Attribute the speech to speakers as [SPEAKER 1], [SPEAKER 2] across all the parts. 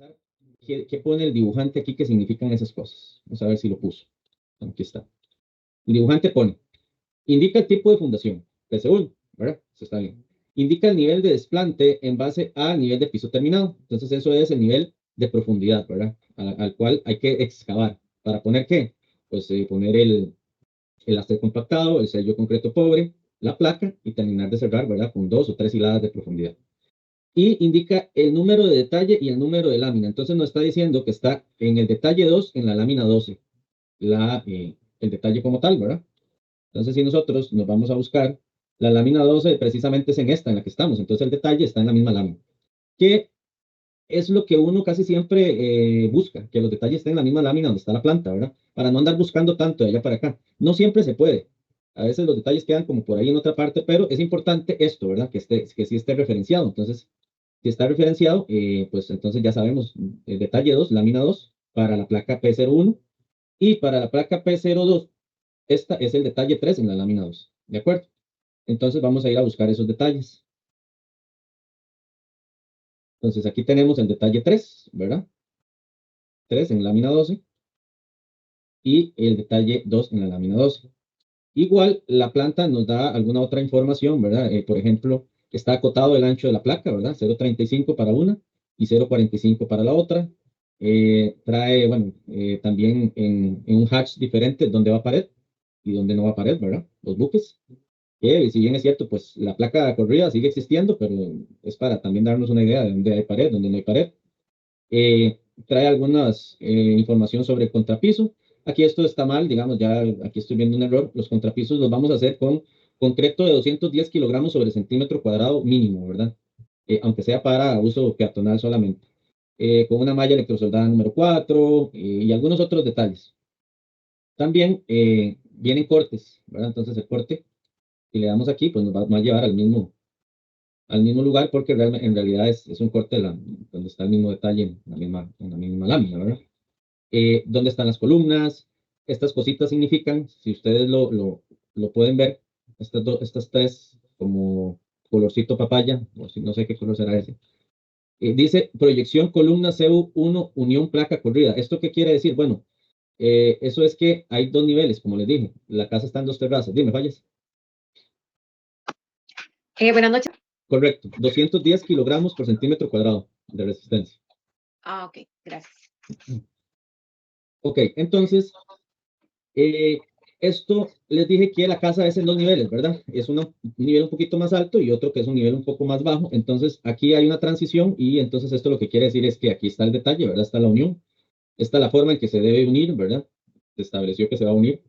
[SPEAKER 1] revisar qué pone el dibujante aquí, qué significan esas cosas. Vamos a ver si lo puso. Aquí está. El dibujante pone, indica el tipo de fundación, PSU1, ¿verdad? Eso está bien. Indica el nivel de desplante en base al nivel de piso terminado. Entonces, eso es el nivel de profundidad, ¿verdad? Al cual hay que excavar. ¿Para poner qué? Pues poner el lastre compactado, el sello concreto pobre, la placa y terminar de cerrar, ¿verdad? Con 2 o 3 hiladas de profundidad. Y indica el número de detalle y el número de lámina. Entonces nos está diciendo que está en el detalle 2, en la lámina 12, el detalle como tal, ¿verdad? Entonces si nosotros nos vamos a buscar, la lámina 12 precisamente es en esta, en la que estamos. Entonces el detalle está en la misma lámina. Que es lo que uno casi siempre busca, que los detalles estén en la misma lámina donde está la planta, ¿verdad? Para no andar buscando tanto de allá para acá. No siempre se puede. A veces los detalles quedan como por ahí en otra parte, pero es importante esto, ¿verdad? Que sí esté referenciado. Entonces, si está referenciado, pues entonces ya sabemos el detalle 2, lámina 2, para la placa P01 y para la placa P02, esta es el detalle 3 en la lámina 2, ¿de acuerdo? Entonces vamos a ir a buscar esos detalles. Entonces aquí tenemos el detalle 3, ¿verdad? 3 en lámina 12 y el detalle 2 en la lámina 12. Igual la planta nos da alguna otra información, ¿verdad? Por ejemplo, está acotado el ancho de la placa, ¿verdad? 0,35 para una y 0,45 para la otra. Trae, bueno, también en un hatch diferente donde va pared y donde no va pared, ¿verdad? Los buques. Si bien es cierto, pues la placa corrida sigue existiendo, pero es para también darnos una idea de dónde hay pared, dónde no hay pared. Eh, Trae algunas información sobre el contrapiso. Aquí esto está mal, digamos, ya aquí estoy viendo un error. Los contrapisos los vamos a hacer con concreto de 210 kilogramos sobre centímetro cuadrado mínimo, ¿verdad? Aunque sea para uso peatonal solamente. Con una malla electrosoldada número 4 y algunos otros detalles. También vienen cortes, ¿verdad? Entonces el corte, si le damos aquí, pues nos va a llevar al mismo lugar porque en realidad es un corte donde está el mismo detalle en la misma lámina, ¿verdad? ¿Dónde están las columnas? Estas cositas significan, si ustedes lo pueden ver, estas tres como colorcito papaya, o si, no sé qué color será ese. Dice proyección columna CU1 unión placa corrida. ¿Esto qué quiere decir? Bueno, eso es que hay dos niveles, como les dije. La casa está en dos terrazas. Dime, fallas.
[SPEAKER 2] Buenas noches.
[SPEAKER 1] Correcto, 210 kilogramos por centímetro cuadrado de resistencia.
[SPEAKER 2] Ok, gracias.
[SPEAKER 1] Ok, entonces, esto les dije que la casa es en dos niveles, ¿verdad? Es un nivel un poquito más alto y otro que es un nivel un poco más bajo. Entonces, aquí hay una transición y entonces esto lo que quiere decir es que aquí está el detalle, ¿verdad? Está la unión. Está la forma en que se debe unir, ¿verdad? Se estableció que se va a unir,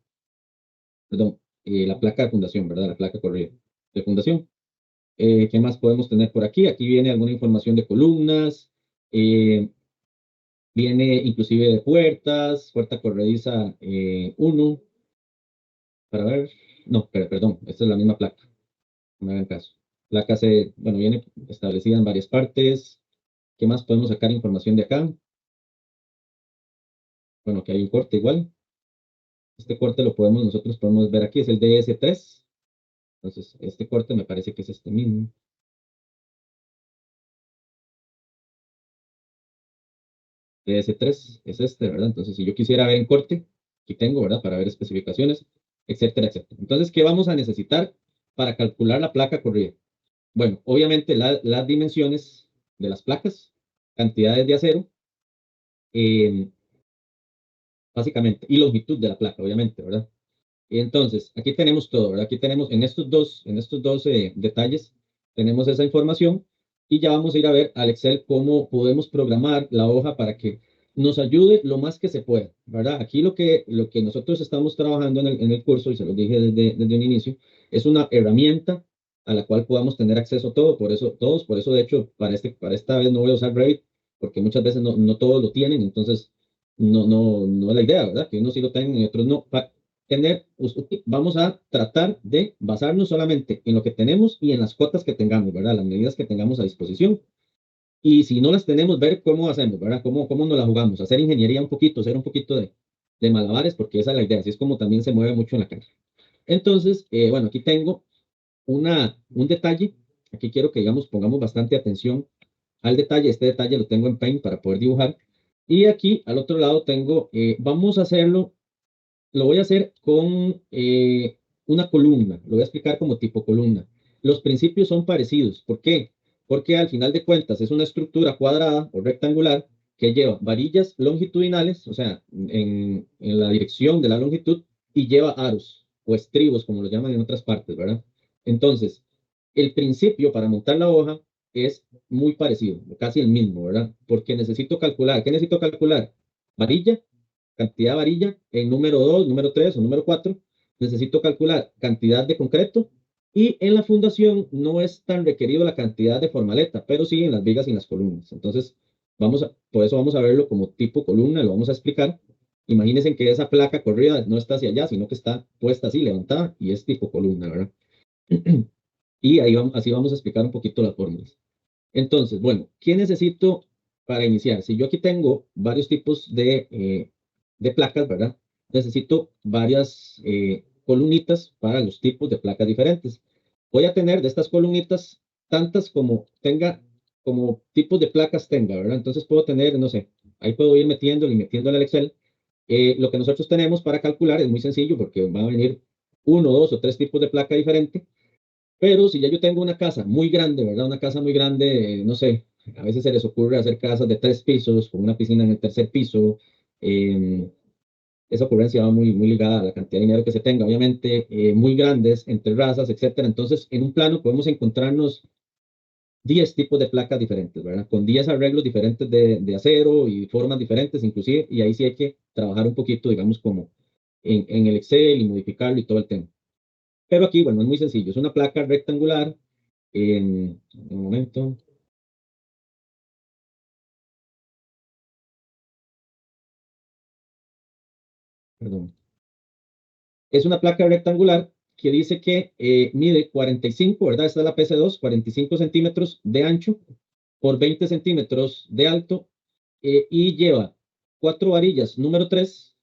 [SPEAKER 1] perdón, la placa de fundación, ¿verdad? La placa corrida de fundación. ¿Qué más podemos tener por aquí? Aquí viene alguna información de columnas, viene inclusive de puertas, puerta corrediza 1, para ver, no, perdón, esta es la misma placa, no me hagan caso. Placa bueno, viene establecida en varias partes. ¿Qué más podemos sacar información de acá? Bueno, que hay un corte igual. Este corte nosotros podemos ver aquí, es el DS3. Entonces, este corte me parece que es este mismo. DS3 es este, ¿verdad? Entonces, si yo quisiera ver en corte, aquí tengo, ¿verdad? Para ver especificaciones, etcétera, etcétera. Entonces, ¿qué vamos a necesitar para calcular la placa corrida? Bueno, obviamente las dimensiones de las placas, cantidades de acero, eh, básicamente, y longitud de la placa, obviamente, ¿verdad? Entonces, aquí tenemos todo, ¿verdad? Aquí tenemos en estos dos detalles, tenemos esa información y ya vamos a ir a ver al Excel cómo podemos programar la hoja para que nos ayude lo más que se pueda, ¿verdad? Aquí lo que nosotros estamos trabajando en el curso, y se lo dije desde un inicio, es una herramienta a la cual podamos tener acceso a todo, por eso de hecho, para esta vez no voy a usar Revit, porque muchas veces no todos lo tienen, entonces no es la idea, ¿verdad? Que unos sí lo tengan y otros no. Vamos a tratar de basarnos solamente en lo que tenemos y en las cuotas que tengamos, ¿verdad? Las medidas que tengamos a disposición. Y si no las tenemos, ver cómo hacemos, ¿verdad? Cómo nos la jugamos. Hacer ingeniería un poquito, hacer un poquito de malabares, porque esa es la idea. Así es como también se mueve mucho en la calle. Entonces, bueno, aquí tengo un detalle. Aquí quiero que, digamos, pongamos bastante atención al detalle. Este detalle lo tengo en Paint para poder dibujar. Y aquí al otro lado tengo, vamos a hacerlo, lo voy a hacer con una columna. Lo voy a explicar como tipo columna. Los principios son parecidos. ¿Por qué? Porque al final de cuentas es una estructura cuadrada o rectangular que lleva varillas longitudinales, o sea, en la dirección de la longitud, y lleva aros o estribos, como lo llaman en otras partes, ¿verdad? Entonces, el principio para montar la hoja es muy parecido, casi el mismo, ¿verdad? Porque necesito calcular, ¿qué necesito calcular? Varilla, cantidad de varilla, en número 2, número 3 o número 4, necesito calcular cantidad de concreto, y en la fundación no es tan requerido la cantidad de formaleta, pero sí en las vigas y en las columnas. Entonces, por eso vamos a verlo como tipo columna, lo vamos a explicar. Imagínense que esa placa corrida no está hacia allá, sino que está puesta así, levantada, y es tipo columna, ¿verdad? Y ahí vamos, así vamos a explicar un poquito las fórmulas. Entonces, bueno, ¿qué necesito para iniciar? Si yo aquí tengo varios tipos de placas, ¿verdad? Necesito varias columnitas para los tipos de placas diferentes. Voy a tener de estas columnitas tantas como tenga, como tipos de placas tenga, ¿verdad? Entonces puedo tener, no sé, ahí puedo ir metiéndole y metiéndole al Excel. Lo que nosotros tenemos para calcular es muy sencillo porque va a venir uno, dos o tres tipos de placa diferente. Pero si ya yo tengo una casa muy grande, ¿verdad? Una casa muy grande, no sé, a veces se les ocurre hacer casas de 3 pisos con una piscina en el tercer piso. eh, Esa ocurrencia va muy ligada a la cantidad de dinero que se tenga, obviamente, muy grandes, en terrazas, etcétera. Entonces, en un plano podemos encontrarnos 10 tipos de placas diferentes, ¿verdad? Con 10 arreglos diferentes de acero y formas diferentes, inclusive, y ahí sí hay que trabajar un poquito, digamos, como en el Excel y modificarlo y todo el tema. Pero aquí, bueno, es muy sencillo. Es una placa rectangular. Un momento, perdón. Es una placa rectangular que dice que mide 45, ¿verdad? Esta es la PC2, 45 centímetros de ancho por 20 centímetros de alto, y lleva 4 varillas número 3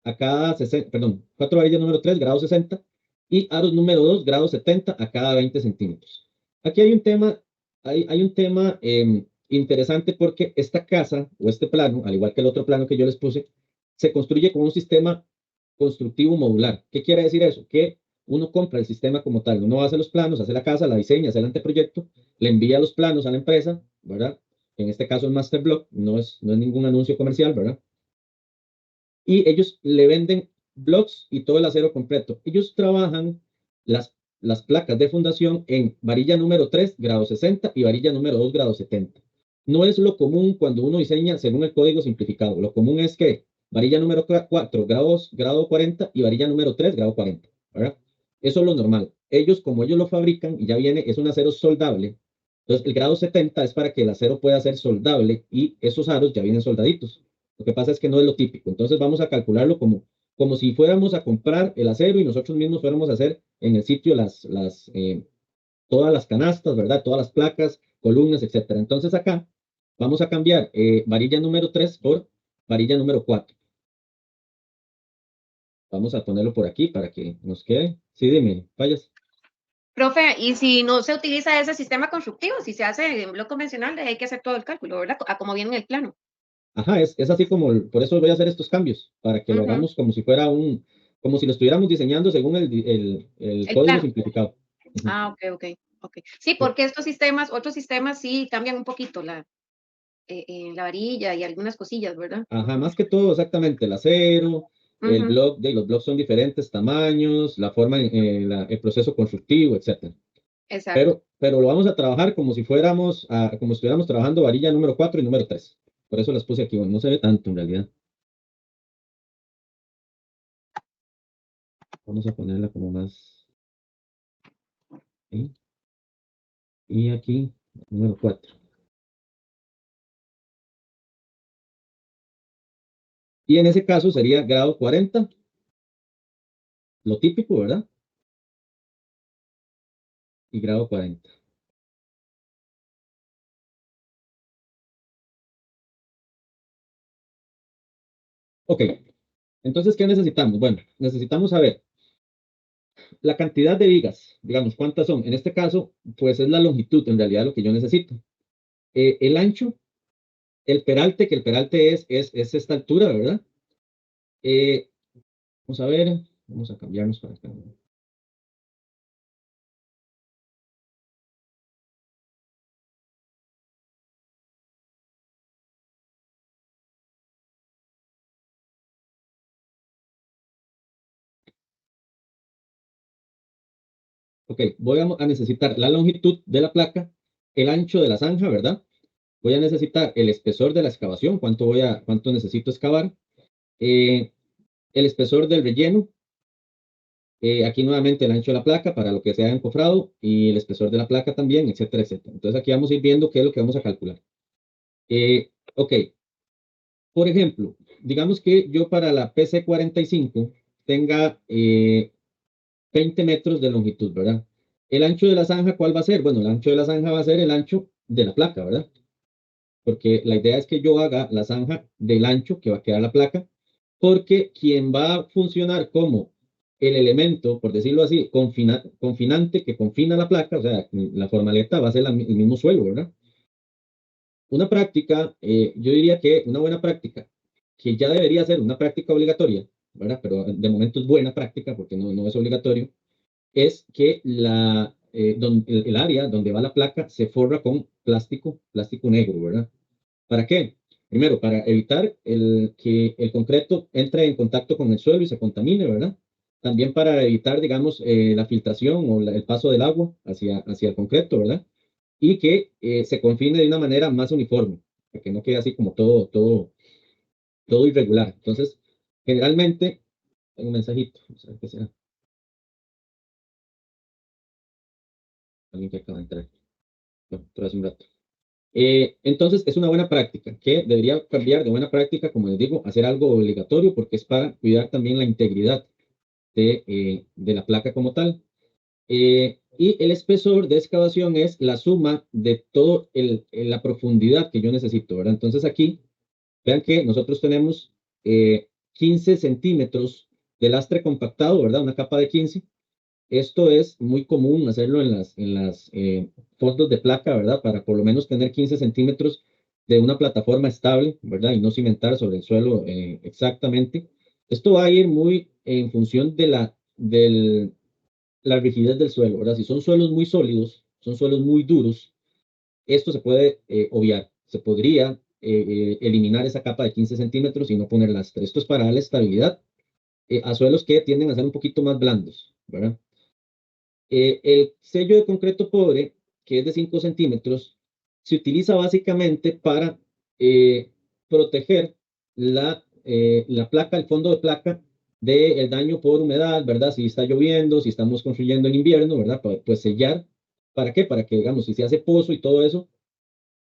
[SPEAKER 1] a cada 60, perdón, 4 varillas número 3 grado 60, y aros número 2 grado 70 a cada 20 centímetros. Aquí hay un tema interesante porque esta casa o este plano, al igual que el otro plano que yo les puse, se construye con un sistema constructivo modular. ¿Qué quiere decir eso? Que uno compra el sistema como tal, uno hace los planos, hace la casa, la diseña, hace el anteproyecto, le envía los planos a la empresa, ¿verdad? En este caso es Master Block, no es ningún anuncio comercial, ¿verdad? Y ellos le venden blocks y todo el acero completo. Ellos trabajan las placas de fundación en varilla número 3, grado 60, y varilla número 2, grado 70. No es lo común cuando uno diseña según el código simplificado. Lo común es que varilla número 4, grado 40, y varilla número 3, grado 40, ¿verdad? Eso es lo normal. Ellos, como ellos lo fabrican y ya viene, es un acero soldable. Entonces, el grado 70 es para que el acero pueda ser soldable, y esos aros ya vienen soldaditos. Lo que pasa es que no es lo típico. Entonces vamos a calcularlo como si fuéramos a comprar el acero y nosotros mismos fuéramos a hacer en el sitio todas las canastas, ¿verdad? Todas las placas, columnas, etcétera. Entonces acá vamos a cambiar varilla número 3 por varilla número 4. Vamos a ponerlo por aquí para que nos quede. Sí, dime, fallas.
[SPEAKER 2] Profe, y si no se utiliza ese sistema constructivo, si se hace en bloque convencional, hay que hacer todo el cálculo, ¿verdad? A como viene en el plano.
[SPEAKER 1] Ajá, es así como, por eso voy a hacer estos cambios, para que lo
[SPEAKER 2] Ujú.
[SPEAKER 1] hagamos como si fuera como si lo estuviéramos diseñando según el
[SPEAKER 2] El
[SPEAKER 1] código
[SPEAKER 2] plano.
[SPEAKER 1] simplificado. Ujú.
[SPEAKER 2] Ah, ok. Sí, porque estos sistemas, otros sistemas sí cambian un poquito la varilla y algunas cosillas, ¿verdad?
[SPEAKER 1] Ajá, más que todo, exactamente, el acero, el
[SPEAKER 2] Ujú.
[SPEAKER 1] block, los blocks son diferentes tamaños, la forma, el proceso constructivo, etcétera.
[SPEAKER 2] Exacto.
[SPEAKER 1] Pero lo vamos a trabajar como si fuéramos, como si estuviéramos trabajando varilla número 4 y número 3. Por eso las puse aquí, bueno, no se ve tanto en realidad. Vamos a ponerla como más, ¿sí? Y aquí, número 4. Y en ese caso sería grado 40, lo típico, ¿verdad? Y grado 40. Ok, entonces, ¿qué necesitamos? Bueno, necesitamos saber la cantidad de vigas, digamos, ¿cuántas son? En este caso, pues es la longitud, en realidad, lo que yo necesito. El ancho, el peralte, que el peralte es esta altura, ¿verdad? Vamos a ver, vamos a cambiarnos para acá. Ok, voy a necesitar la longitud de la placa, el ancho de la zanja, ¿verdad? Voy a necesitar el espesor de la excavación, cuánto necesito excavar, eh, el espesor del relleno, aquí nuevamente el ancho de la placa para lo que sea encofrado y el espesor de la placa también, etcétera, etcétera. Entonces aquí vamos a ir viendo qué es lo que vamos a calcular. Ok, por ejemplo, digamos que yo para la PC45 tenga 20 metros de longitud, ¿verdad? El ancho de la zanja, ¿cuál va a ser? Bueno, el ancho de la zanja va a ser el ancho de la placa, ¿verdad? Porque la idea es que yo haga la zanja del ancho que va a quedar la placa, porque quien va a funcionar como el elemento, por decirlo así, confinante que confina la placa, o sea, la formaleta va a ser el mismo suelo, ¿verdad? Una práctica, yo diría que una buena práctica, que ya debería ser una práctica obligatoria, ¿verdad? Pero de momento es buena práctica porque no es obligatorio, es que el área donde va la placa se forra con plástico negro, ¿verdad? ¿Para qué? Primero, para evitar que el concreto entre en contacto con el suelo y se contamine, ¿verdad? También para evitar, digamos, la filtración o el paso del agua hacia el concreto, ¿verdad? Y que se confine de una manera más uniforme, para que no quede así como todo irregular. Entonces, generalmente, tengo un mensajito, vamos a ver qué será, alguien que acaba de entrar, bueno, tras un rato. Entonces, es una buena práctica que debería cambiar de buena práctica, como les digo, hacer algo obligatorio porque es para cuidar también la integridad de la placa como tal. Y el espesor de excavación es la suma de toda la profundidad que yo necesito, ¿verdad? Entonces aquí, vean que nosotros tenemos 15 centímetros de lastre compactado, ¿verdad? Una capa de 15. Esto es muy común hacerlo en las fondos de placa, ¿verdad? Para por lo menos tener 15 centímetros de una plataforma estable, ¿verdad? Y no cimentar sobre el suelo exactamente. Esto va a ir muy en función la rigidez del suelo, ¿verdad? Si son suelos muy sólidos, son suelos muy duros, esto se puede obviar. Se podría eliminar esa capa de 15 centímetros y no poner lastre. Esto es para darle estabilidad a suelos que tienden a ser un poquito más blandos, ¿verdad? El sello de concreto pobre, que es de 5 centímetros, se utiliza básicamente para proteger la placa, el fondo de placa, del daño por humedad, ¿verdad? Si está lloviendo, si estamos construyendo en invierno, ¿verdad? Pues sellar. ¿Para qué? Para que, digamos, si se hace pozo y todo eso,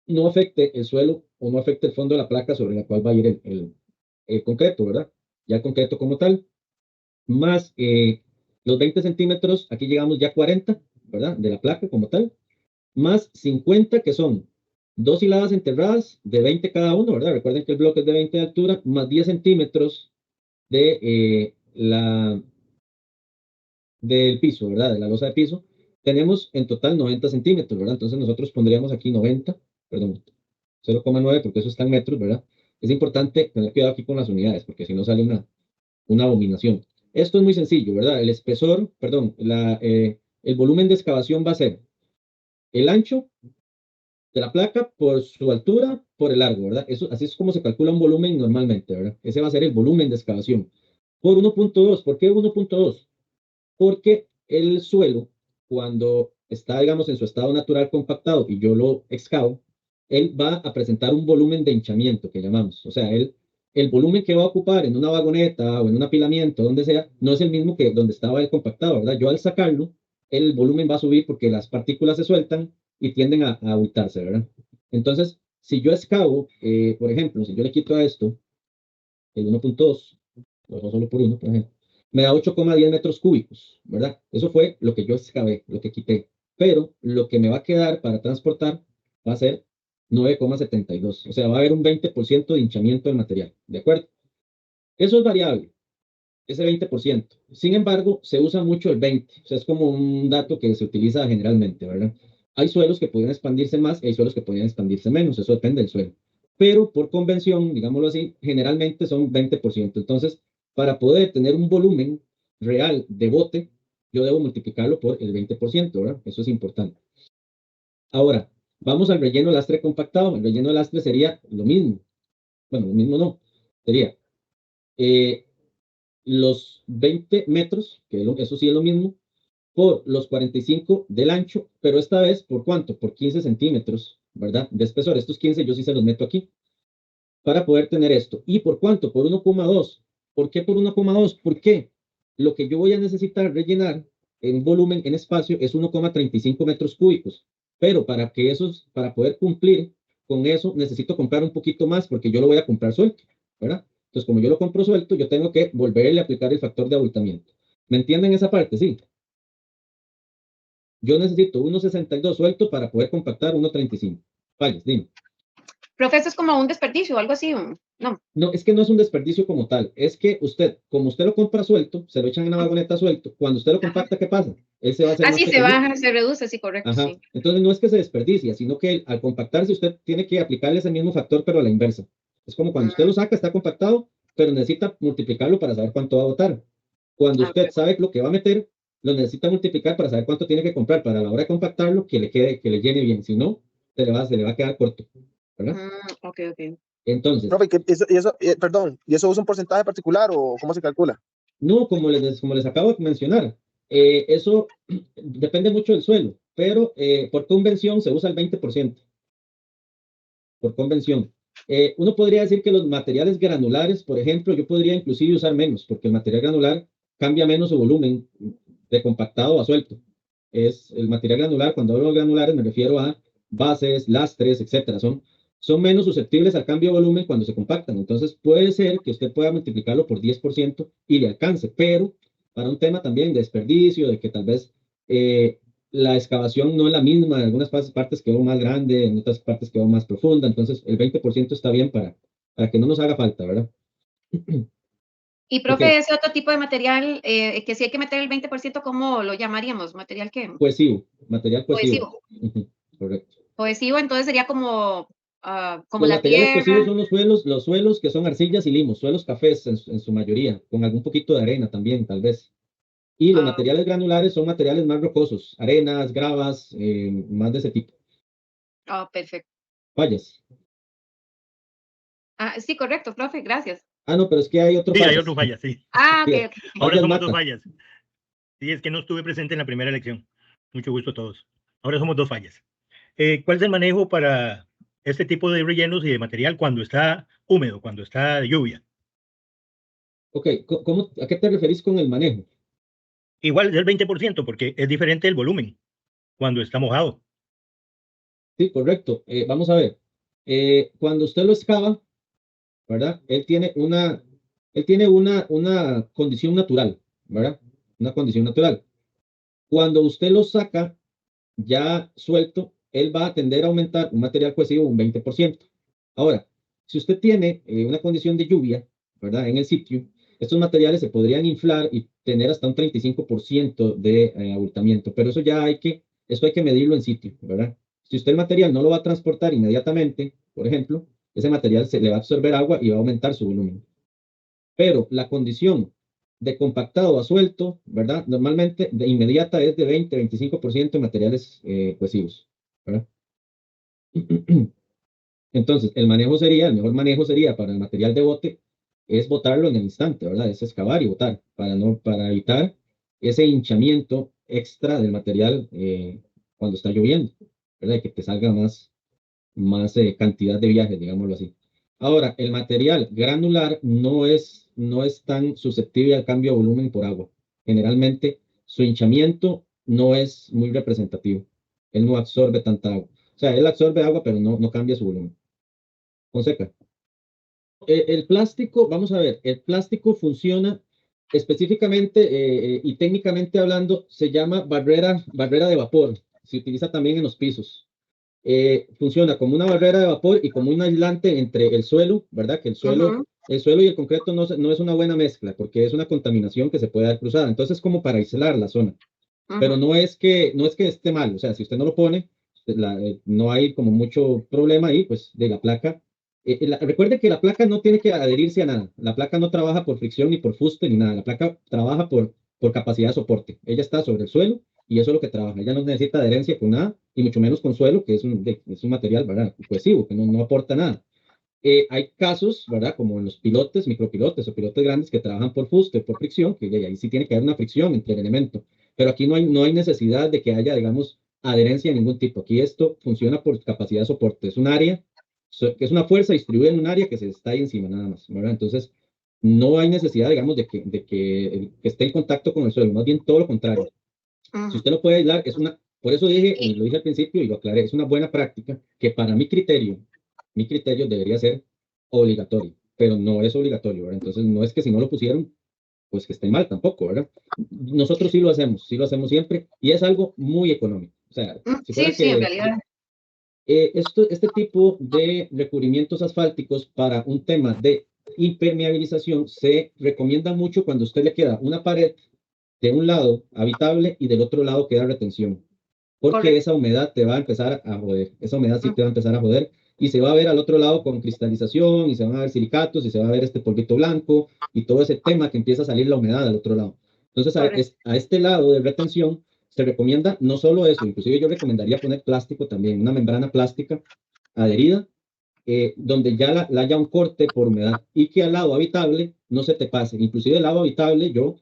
[SPEAKER 1] no afecte el suelo o no afecte el fondo de la placa sobre la cual va a ir el concreto, ¿verdad? Ya el concreto como tal más los 20 centímetros, aquí llegamos ya a 40, ¿verdad? De la placa como tal, más 50 que son dos hiladas enterradas de 20 cada uno, ¿verdad? Recuerden que el bloque es de 20 de altura, más 10 centímetros de, del piso, ¿verdad? De la losa de piso. Tenemos en total 90 centímetros, ¿verdad? Entonces nosotros pondríamos aquí 90, perdón, 0,9 porque eso está en metros, ¿verdad? Es importante tener cuidado aquí con las unidades porque si no sale una abominación. Esto es muy sencillo, ¿verdad? El espesor, perdón, el volumen de excavación va a ser el ancho de la placa por su altura, por el largo, ¿verdad? Eso, así es como se calcula un volumen normalmente, ¿verdad? Ese va a ser el volumen de excavación. Por 1.2, ¿por qué 1.2? Porque el suelo, cuando está, digamos, en su estado natural compactado y yo lo excavo, él va a presentar un volumen de hinchamiento que llamamos. O sea, el volumen que va a ocupar en una vagoneta o en un apilamiento, donde sea, no es el mismo que donde estaba el compactado, ¿verdad? Yo al sacarlo, el volumen va a subir porque las partículas se sueltan y tienden a abultarse, ¿verdad? Entonces, si yo excavo, por ejemplo, si yo le quito a esto el 1.2, no solo por uno, por ejemplo, me da 8,10 metros cúbicos, ¿verdad? Eso fue lo que yo excavé, lo que quité. Pero lo que me va a quedar para transportar va a ser 9,72. O sea, va a haber un 20% de hinchamiento del material, ¿de acuerdo? Eso es variable, ese 20%. Sin embargo, se usa mucho el 20. O sea, es como un dato que se utiliza generalmente, ¿verdad? Hay suelos que podrían expandirse más y hay suelos que podrían expandirse menos, eso depende del suelo. Pero por convención, digámoslo así, generalmente son 20%. Entonces, para poder tener un volumen real de bote, yo debo multiplicarlo por el 20%, ¿verdad? Eso es importante. Ahora, vamos al relleno lastre compactado. El relleno lastre sería lo mismo. Bueno, lo mismo no. Sería eh, los 20 metros, que eso sí es lo mismo, por los 45 del ancho, pero esta vez, ¿por cuánto? Por 15 centímetros, ¿verdad? De espesor. Estos 15 yo sí se los meto aquí para poder tener esto. ¿Y por cuánto? Por 1,2. ¿Por qué por 1,2? Porque lo que yo voy a necesitar rellenar en volumen, en espacio, es 1,35 metros cúbicos. Pero para poder cumplir con eso, necesito comprar un poquito más porque yo lo voy a comprar suelto, ¿verdad? Entonces, como yo lo compro suelto, yo tengo que volverle a aplicar el factor de abultamiento. ¿Me entienden esa parte? Sí. Yo necesito 1,62 suelto para poder compactar 1,35. Falles, dime.
[SPEAKER 2] Profe, eso es como un desperdicio o algo así, no.
[SPEAKER 1] No, es que no es un desperdicio como tal. Es que usted, como usted lo compra suelto, se lo echan en la vagoneta suelto. Cuando usted lo
[SPEAKER 2] Ajá.
[SPEAKER 1] compacta, ¿qué pasa? Él se va a hacer más
[SPEAKER 2] Así se
[SPEAKER 1] pequeñito.
[SPEAKER 2] baja, se reduce, sí, correcto,
[SPEAKER 1] Ajá.
[SPEAKER 2] sí.
[SPEAKER 1] Entonces no es que se desperdicia, sino que al compactarse usted tiene que aplicarle ese mismo factor, pero a la inversa. Es como cuando usted lo saca, está compactado, pero necesita multiplicarlo para saber cuánto va a botar. Cuando usted
[SPEAKER 2] Okay.
[SPEAKER 1] sabe lo que va a meter, lo necesita multiplicar para saber cuánto tiene que comprar para la hora de compactarlo, que le quede, que le llene bien. Si no, se le va a quedar corto, ¿verdad?
[SPEAKER 2] Ok, ok.
[SPEAKER 1] Entonces,
[SPEAKER 3] Profe, perdón, ¿y eso usa un porcentaje particular o cómo se calcula?
[SPEAKER 1] no, como les acabo de mencionar, eso depende mucho del suelo, pero por convención se usa el 20%, por convención. Uno podría decir que los materiales granulares, por ejemplo, yo podría inclusive usar menos, porque el material granular cambia menos su volumen de compactado a suelto. Es el material granular, cuando hablo de granulares me refiero a bases, lastres, etcétera. Son menos susceptibles al cambio de volumen cuando se compactan. Entonces puede ser que usted pueda multiplicarlo por 10% y le alcance, pero para un tema también de desperdicio, de que tal vez la excavación no es la misma, en algunas partes quedó más grande, en otras partes quedó más profunda, entonces el 20% está bien para que no nos haga falta, ¿verdad?
[SPEAKER 2] Y
[SPEAKER 1] Ok,
[SPEAKER 2] profe, ese otro tipo de material, que si hay que meter el 20%, ¿cómo lo llamaríamos? ¿Material qué?
[SPEAKER 1] cohesivo, material cohesivo.
[SPEAKER 2] Cohesivo.
[SPEAKER 1] Ujú, correcto.
[SPEAKER 2] Cohesivo, entonces sería como
[SPEAKER 1] Los
[SPEAKER 2] la
[SPEAKER 1] materiales cohesivos
[SPEAKER 2] tierra.
[SPEAKER 1] son los suelos que son arcillas y limos, suelos cafés en su mayoría, con algún poquito de arena también, tal vez. Y los
[SPEAKER 2] ah,
[SPEAKER 1] materiales granulares son materiales más rocosos, arenas, gravas, más de ese tipo.
[SPEAKER 2] Perfecto.
[SPEAKER 1] Fallas.
[SPEAKER 2] Sí, correcto, profe, gracias.
[SPEAKER 1] Ah, no, pero es que hay otro
[SPEAKER 4] Sí, hay otro
[SPEAKER 1] fallas.
[SPEAKER 4] falla, sí.
[SPEAKER 2] Ok,
[SPEAKER 1] Sí,
[SPEAKER 2] ok.
[SPEAKER 4] Ahora
[SPEAKER 1] fallas
[SPEAKER 4] somos dos
[SPEAKER 1] mata.
[SPEAKER 4] fallas. Sí, es que no estuve presente en la primera elección. Mucho gusto a todos. Ahora somos dos fallas. ¿Cuál es el manejo para este tipo de rellenos y de material cuando está húmedo, cuando está de lluvia?
[SPEAKER 1] Ok, ¿a qué te referís con el manejo?
[SPEAKER 4] Igual del 20%, porque es diferente el volumen cuando está mojado.
[SPEAKER 1] Sí, correcto. Vamos a ver. Cuando usted lo excava, ¿verdad? Él tiene una condición natural, ¿verdad? Una condición natural. Cuando usted lo saca ya suelto, él va a tender a aumentar un material cohesivo un 20%. Ahora, si usted tiene una condición de lluvia, ¿verdad? En el sitio, estos materiales se podrían inflar y tener hasta un 35% de abultamiento, pero eso hay que medirlo en sitio, ¿verdad? Si usted el material no lo va a transportar inmediatamente, por ejemplo, ese material se le va a absorber agua y va a aumentar su volumen. Pero la condición de compactado a suelto, ¿verdad? Normalmente de inmediata es de 20-25% de materiales cohesivos, ¿verdad? Entonces, el mejor manejo sería para el material de bote, es botarlo en el instante, ¿verdad? Es excavar y botar, para evitar ese hinchamiento extra del material cuando está lloviendo, ¿verdad? Y que te salga más cantidad de viajes, digámoslo así. Ahora, el material granular no es tan susceptible al cambio de volumen por agua. Generalmente, su hinchamiento no es muy representativo. Él no absorbe tanta agua. O sea, él absorbe agua, pero no cambia su volumen. Fonseca. El plástico, vamos a ver, el plástico funciona específicamente y técnicamente hablando, se llama barrera de vapor. Se utiliza también en los pisos. Funciona como una barrera de vapor y como un aislante entre el suelo, ¿verdad? Que
[SPEAKER 2] Ujú,
[SPEAKER 1] el suelo y el concreto no es una buena mezcla porque es una contaminación que se puede dar cruzada. Entonces, como para aislar la zona. Pero
[SPEAKER 2] ujú.
[SPEAKER 1] no es que esté mal. O sea, si usted no lo pone, no hay como mucho problema ahí, pues de la placa. Recuerde que la placa no tiene que adherirse a nada. La placa no trabaja por fricción ni por fuste ni nada. La placa trabaja por capacidad de soporte. Ella está sobre el suelo y eso es lo que trabaja. Ella no necesita adherencia con nada y mucho menos con suelo, que es un material, ¿verdad? Cohesivo, que no aporta nada. Hay casos, ¿verdad? Como en los pilotes, micropilotes o pilotes grandes que trabajan por fuste, por fricción, que ahí sí tiene que haber una fricción entre el elemento. Pero aquí no hay necesidad de que haya, digamos, adherencia de ningún tipo. Aquí esto funciona por capacidad de soporte. Es un área, que es una fuerza distribuida en un área que se está ahí encima nada más, ¿verdad? Entonces, no hay necesidad, digamos, que esté en contacto con el suelo. Más bien todo lo contrario. Si usted lo puede aislar, por eso dije, y lo dije al principio y lo aclaré, es una buena práctica que para mi criterio debería ser obligatorio, pero no es obligatorio, ¿verdad? Entonces, no es que si no lo pusieron, pues que esté mal tampoco, ¿verdad? Nosotros sí lo hacemos siempre, y es algo muy económico. O sea, si fuera
[SPEAKER 2] Sí, en
[SPEAKER 1] que
[SPEAKER 2] realidad.
[SPEAKER 1] este tipo de recubrimientos asfálticos para un tema de impermeabilización se recomienda mucho cuando usted le queda una pared de un lado habitable y del otro lado queda retención, porque
[SPEAKER 2] Correcto.
[SPEAKER 1] esa humedad te va a empezar a joder, esa humedad sí te va a empezar a joder y se va a ver al otro lado con cristalización y se van a ver silicatos y se va a ver este polvito blanco y todo ese tema que empieza a salir la humedad al otro lado. Entonces
[SPEAKER 2] Correcto.
[SPEAKER 1] a este lado de retención se recomienda no solo eso, inclusive yo recomendaría poner plástico también, una membrana plástica adherida donde ya la haya un corte por humedad y que al lado habitable no se te pase. Inclusive el lado habitable yo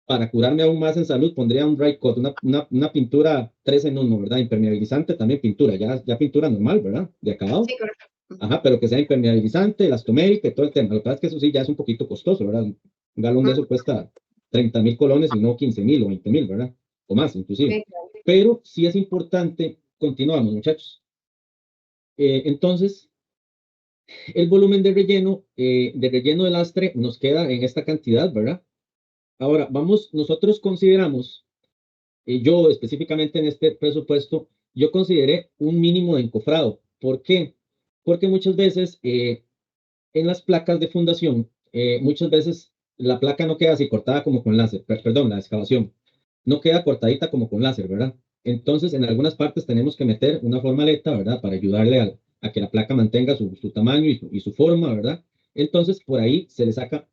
[SPEAKER 1] para curarme aún más en salud, pondría un dry coat, una pintura 3 en 1, ¿verdad? Impermeabilizante, también pintura, ya pintura normal, ¿verdad? De acabado.
[SPEAKER 2] Sí, correcto.
[SPEAKER 1] Ajá, pero que sea impermeabilizante, elastomérica y todo el tema. Lo que pasa es que eso sí ya es un poquito costoso, ¿verdad? Un galón de eso cuesta 30.000 colones y no 15.000 o 20.000, ¿verdad? O más, inclusive.
[SPEAKER 2] Sí, claro.
[SPEAKER 1] Pero sí es importante, continuamos, muchachos. Entonces, el volumen de relleno de lastre nos queda en esta cantidad, ¿verdad? Ahora, nosotros consideramos yo específicamente en este presupuesto, yo consideré un mínimo de encofrado. ¿Por qué? Porque muchas veces en las placas de fundación, muchas veces la placa no queda así cortada como con láser, perdón, la excavación, no queda cortadita como con láser, ¿verdad? Entonces, en algunas partes tenemos que meter una formaleta, ¿verdad? Para ayudarle a que la placa mantenga su tamaño y su forma, ¿verdad? Entonces, por ahí se le saca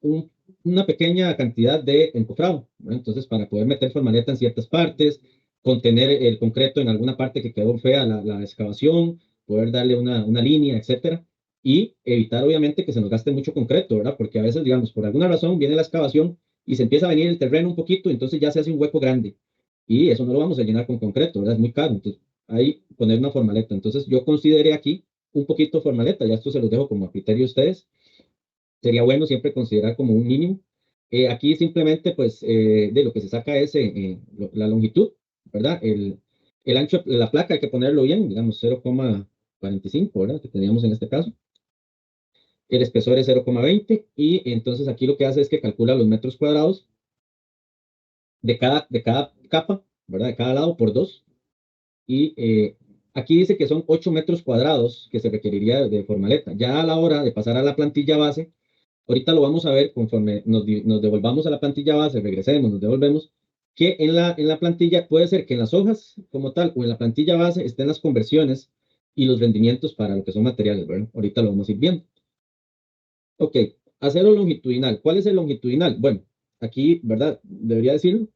[SPEAKER 1] una pequeña cantidad de encofrado, ¿verdad? Entonces, para poder meter formaleta en ciertas partes, contener el concreto en alguna parte que quedó fea la excavación, poder darle una línea, etcétera y evitar obviamente que se nos gaste mucho concreto, ¿verdad? Porque a veces, digamos, por alguna razón viene la excavación y se empieza a venir el terreno un poquito, entonces ya se hace un hueco grande y eso no lo vamos a llenar con concreto, ¿verdad? Es muy caro, entonces ahí poner una formaleta. Entonces yo consideré aquí un poquito formaleta, ya esto se los dejo como a criterio de ustedes. Sería bueno siempre considerar como un mínimo. Aquí simplemente, pues, de lo que se saca es la longitud, ¿verdad? El ancho de la placa hay que ponerlo bien, digamos 0,45, ¿verdad? Que teníamos en este caso. El espesor es 0,20 y entonces aquí lo que hace es que calcula los metros cuadrados de cada capa, ¿verdad? De cada lado por 2. Y aquí dice que son 8 metros cuadrados que se requeriría de formaleta. Ya a la hora de pasar a la plantilla base, ahorita lo vamos a ver conforme nos devolvamos a la plantilla base, regresemos, nos devolvemos, que en la plantilla puede ser que en las hojas como tal o en la plantilla base estén las conversiones y los rendimientos para lo que son materiales, ¿verdad? Ahorita lo vamos a ir viendo. Ok, acero longitudinal. ¿Cuál es el longitudinal? Bueno, aquí, ¿verdad? Debería decirlo.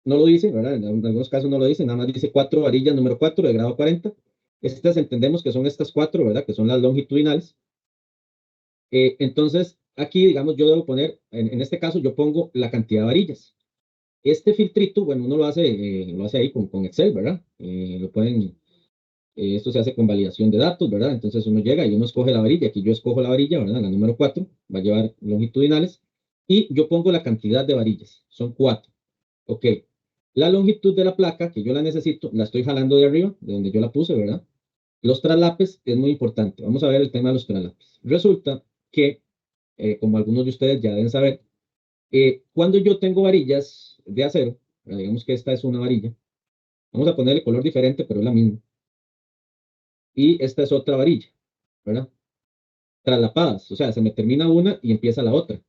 [SPEAKER 1] No lo dice, ¿verdad? En algunos casos no lo dice, nada más dice 4 varillas número 4 de grado 40. Estas entendemos que son estas 4, ¿verdad? Que son las longitudinales. Entonces, aquí, digamos, yo debo poner, en este caso, yo pongo la cantidad de varillas. Este filtrito, bueno, uno lo hace ahí con Excel, ¿verdad? Esto se hace con validación de datos, ¿verdad? Entonces uno llega y uno escoge la varilla. Aquí yo escojo la varilla, ¿verdad? La número 4, va a llevar longitudinales. Y yo pongo la cantidad de varillas. Son 4. Ok. La longitud de la placa, que yo la necesito, la estoy jalando de arriba, de donde yo la puse, ¿verdad? Los traslapes es muy importante. Vamos a ver el tema de los traslapes. Resulta que, como algunos de ustedes ya deben saber, cuando yo tengo varillas de acero, digamos que esta es una varilla, vamos a ponerle color diferente, pero es la misma. Y esta es otra varilla, ¿verdad? Traslapadas, o sea, se me termina una y empieza la otra.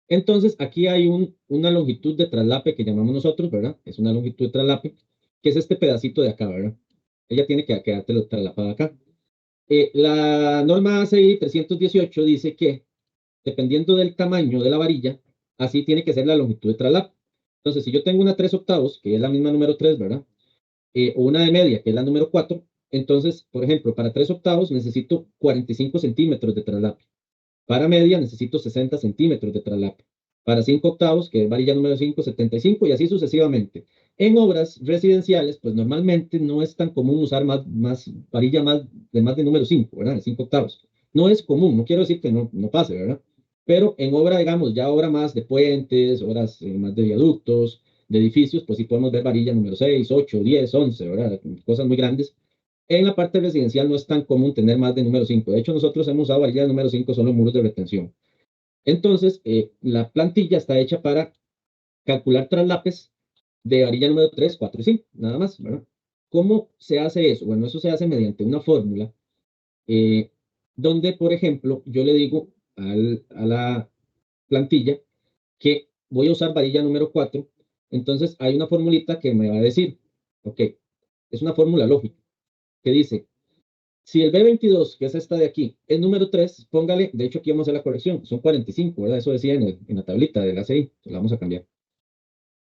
[SPEAKER 1] Entonces, aquí hay una longitud de traslape que llamamos nosotros, ¿verdad? Es una longitud de traslape que es este pedacito de acá, ¿verdad? Ella tiene que quedar traslapada acá. La norma ACI 318 dice que, dependiendo del tamaño de la varilla, así tiene que ser la longitud de traslape. Entonces, si yo tengo una 3/8, que es la misma número 3, ¿verdad? O una de media, que es la número 4, entonces, por ejemplo, para 3/8 necesito 45 centímetros de traslape. Para media necesito 60 centímetros de traslape. Para 5/8, que es varilla número 5, 75 y así sucesivamente. En obras residenciales, pues normalmente no es tan común usar varilla más de número 5, ¿verdad? De 5/8. No es común, no quiero decir que no pase, ¿verdad? Pero en obra, digamos, ya obra más de puentes, obras más de viaductos, de edificios, pues sí podemos ver varilla número 6, 8, 10, 11, ¿verdad? Cosas muy grandes. En la parte residencial no es tan común tener más de número 5. De hecho, nosotros hemos usado varilla de número 5 solo en muros de retención. Entonces, la plantilla está hecha para calcular traslapes de varilla número 3, 4 y 5, nada más, ¿verdad? ¿Cómo se hace eso? Bueno, eso se hace mediante una fórmula donde, por ejemplo, yo le digo a la plantilla que voy a usar varilla número 4, entonces hay una formulita que me va a decir, ok, es una fórmula lógica, que dice, si el B22, que es esta de aquí, es número 3, póngale, de hecho aquí vamos a hacer la corrección, son 45, ¿verdad? Eso decía en la tablita del ACI, la vamos a cambiar.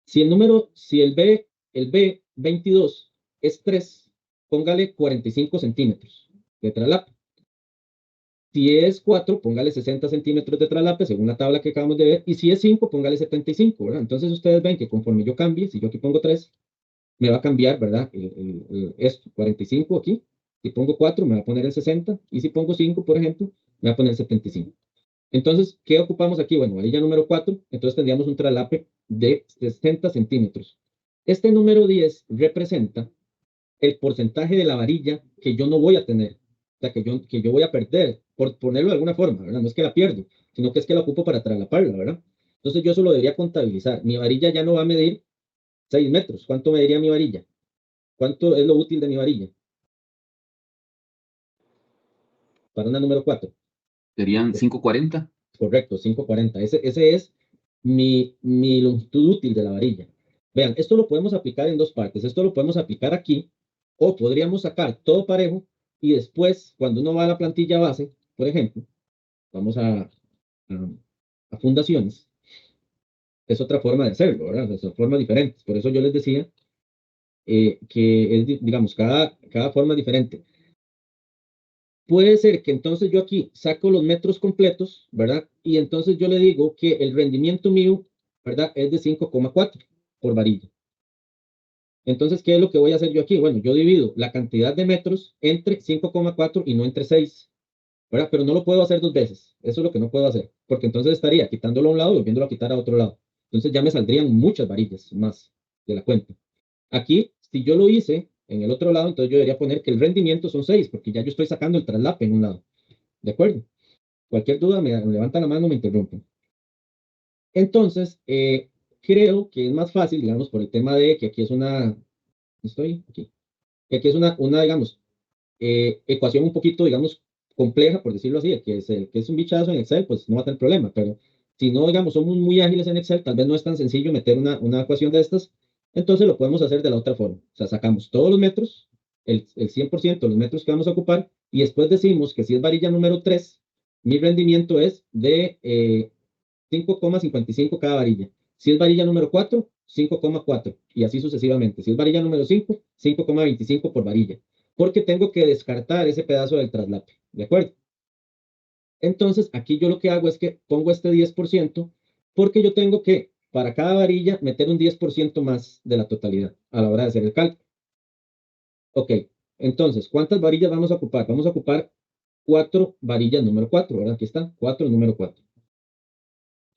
[SPEAKER 1] Si el B22 es 3, póngale 45 centímetros de traslape. Si es 4, póngale 60 centímetros de traslape, según la tabla que acabamos de ver. Y si es 5, póngale 75, ¿verdad? Entonces ustedes ven que conforme yo cambie, si yo aquí pongo 3, me va a cambiar, ¿verdad? Esto, 45 aquí. Si pongo 4, me va a poner el 60. Y si pongo 5, por ejemplo, me va a poner el 75. Entonces, ¿qué ocupamos aquí? Bueno, varilla número 4, entonces tendríamos un traslape de 60 centímetros. Este número 10 representa el porcentaje de la varilla que yo no voy a tener, o sea, que yo voy a perder, por ponerlo de alguna forma, ¿verdad? No es que la pierdo, sino que es que la ocupo para traslaparla, ¿verdad? Entonces yo eso lo debería contabilizar. Mi varilla ya no va a medir 6 metros. ¿Cuánto mediría mi varilla? ¿Cuánto es lo útil de mi varilla? Para una número 4.
[SPEAKER 5] Serían 540.
[SPEAKER 1] Correcto, 540. Ese es mi longitud útil de la varilla. Vean, esto lo podemos aplicar en dos partes. Esto lo podemos aplicar aquí, o podríamos sacar todo parejo y después, cuando uno va a la plantilla base, por ejemplo, vamos a fundaciones, es otra forma de hacerlo, ¿verdad? Son formas diferentes. Por eso yo les decía que es, digamos, cada forma es diferente. Puede ser que entonces yo aquí saco los metros completos, ¿verdad? Y entonces yo le digo que el rendimiento mío, ¿verdad? Es de 5,4 por varilla. Entonces, ¿qué es lo que voy a hacer yo aquí? Bueno, yo divido la cantidad de metros entre 5,4 y no entre 6, ¿verdad? Pero no lo puedo hacer dos veces. Eso es lo que no puedo hacer, porque entonces estaría quitándolo a un lado y volviéndolo a quitar a otro lado. Entonces ya me saldrían muchas varillas más de la cuenta. Aquí, si yo lo hice en el otro lado, entonces yo debería poner que el rendimiento son 6, porque ya yo estoy sacando el traslape en un lado. ¿De acuerdo? Cualquier duda, me levantan la mano, me interrumpen. Entonces, creo que es más fácil, digamos, por el tema de que aquí es una, estoy aquí, que aquí es una digamos, ecuación un poquito, digamos, compleja, por decirlo así, que es un bichazo en Excel, pues no va a tener problema, pero si no, digamos, somos muy ágiles en Excel, tal vez no es tan sencillo meter una ecuación de estas, entonces lo podemos hacer de la otra forma. O sea, sacamos todos los metros, el 100% de los metros que vamos a ocupar, y después decimos que si es varilla número 3, mi rendimiento es de 5,55 cada varilla. Si es varilla número 4, 5,4 y así sucesivamente. Si es varilla número 5, 5,25 por varilla, porque tengo que descartar ese pedazo del traslape, ¿de acuerdo? Entonces, aquí yo lo que hago es que pongo este 10%, porque yo tengo que, para cada varilla, meter un 10% más de la totalidad a la hora de hacer el cálculo. Ok, entonces, ¿cuántas varillas vamos a ocupar? Vamos a ocupar 4 varillas número 4, ¿verdad? Aquí está, 4 número 4.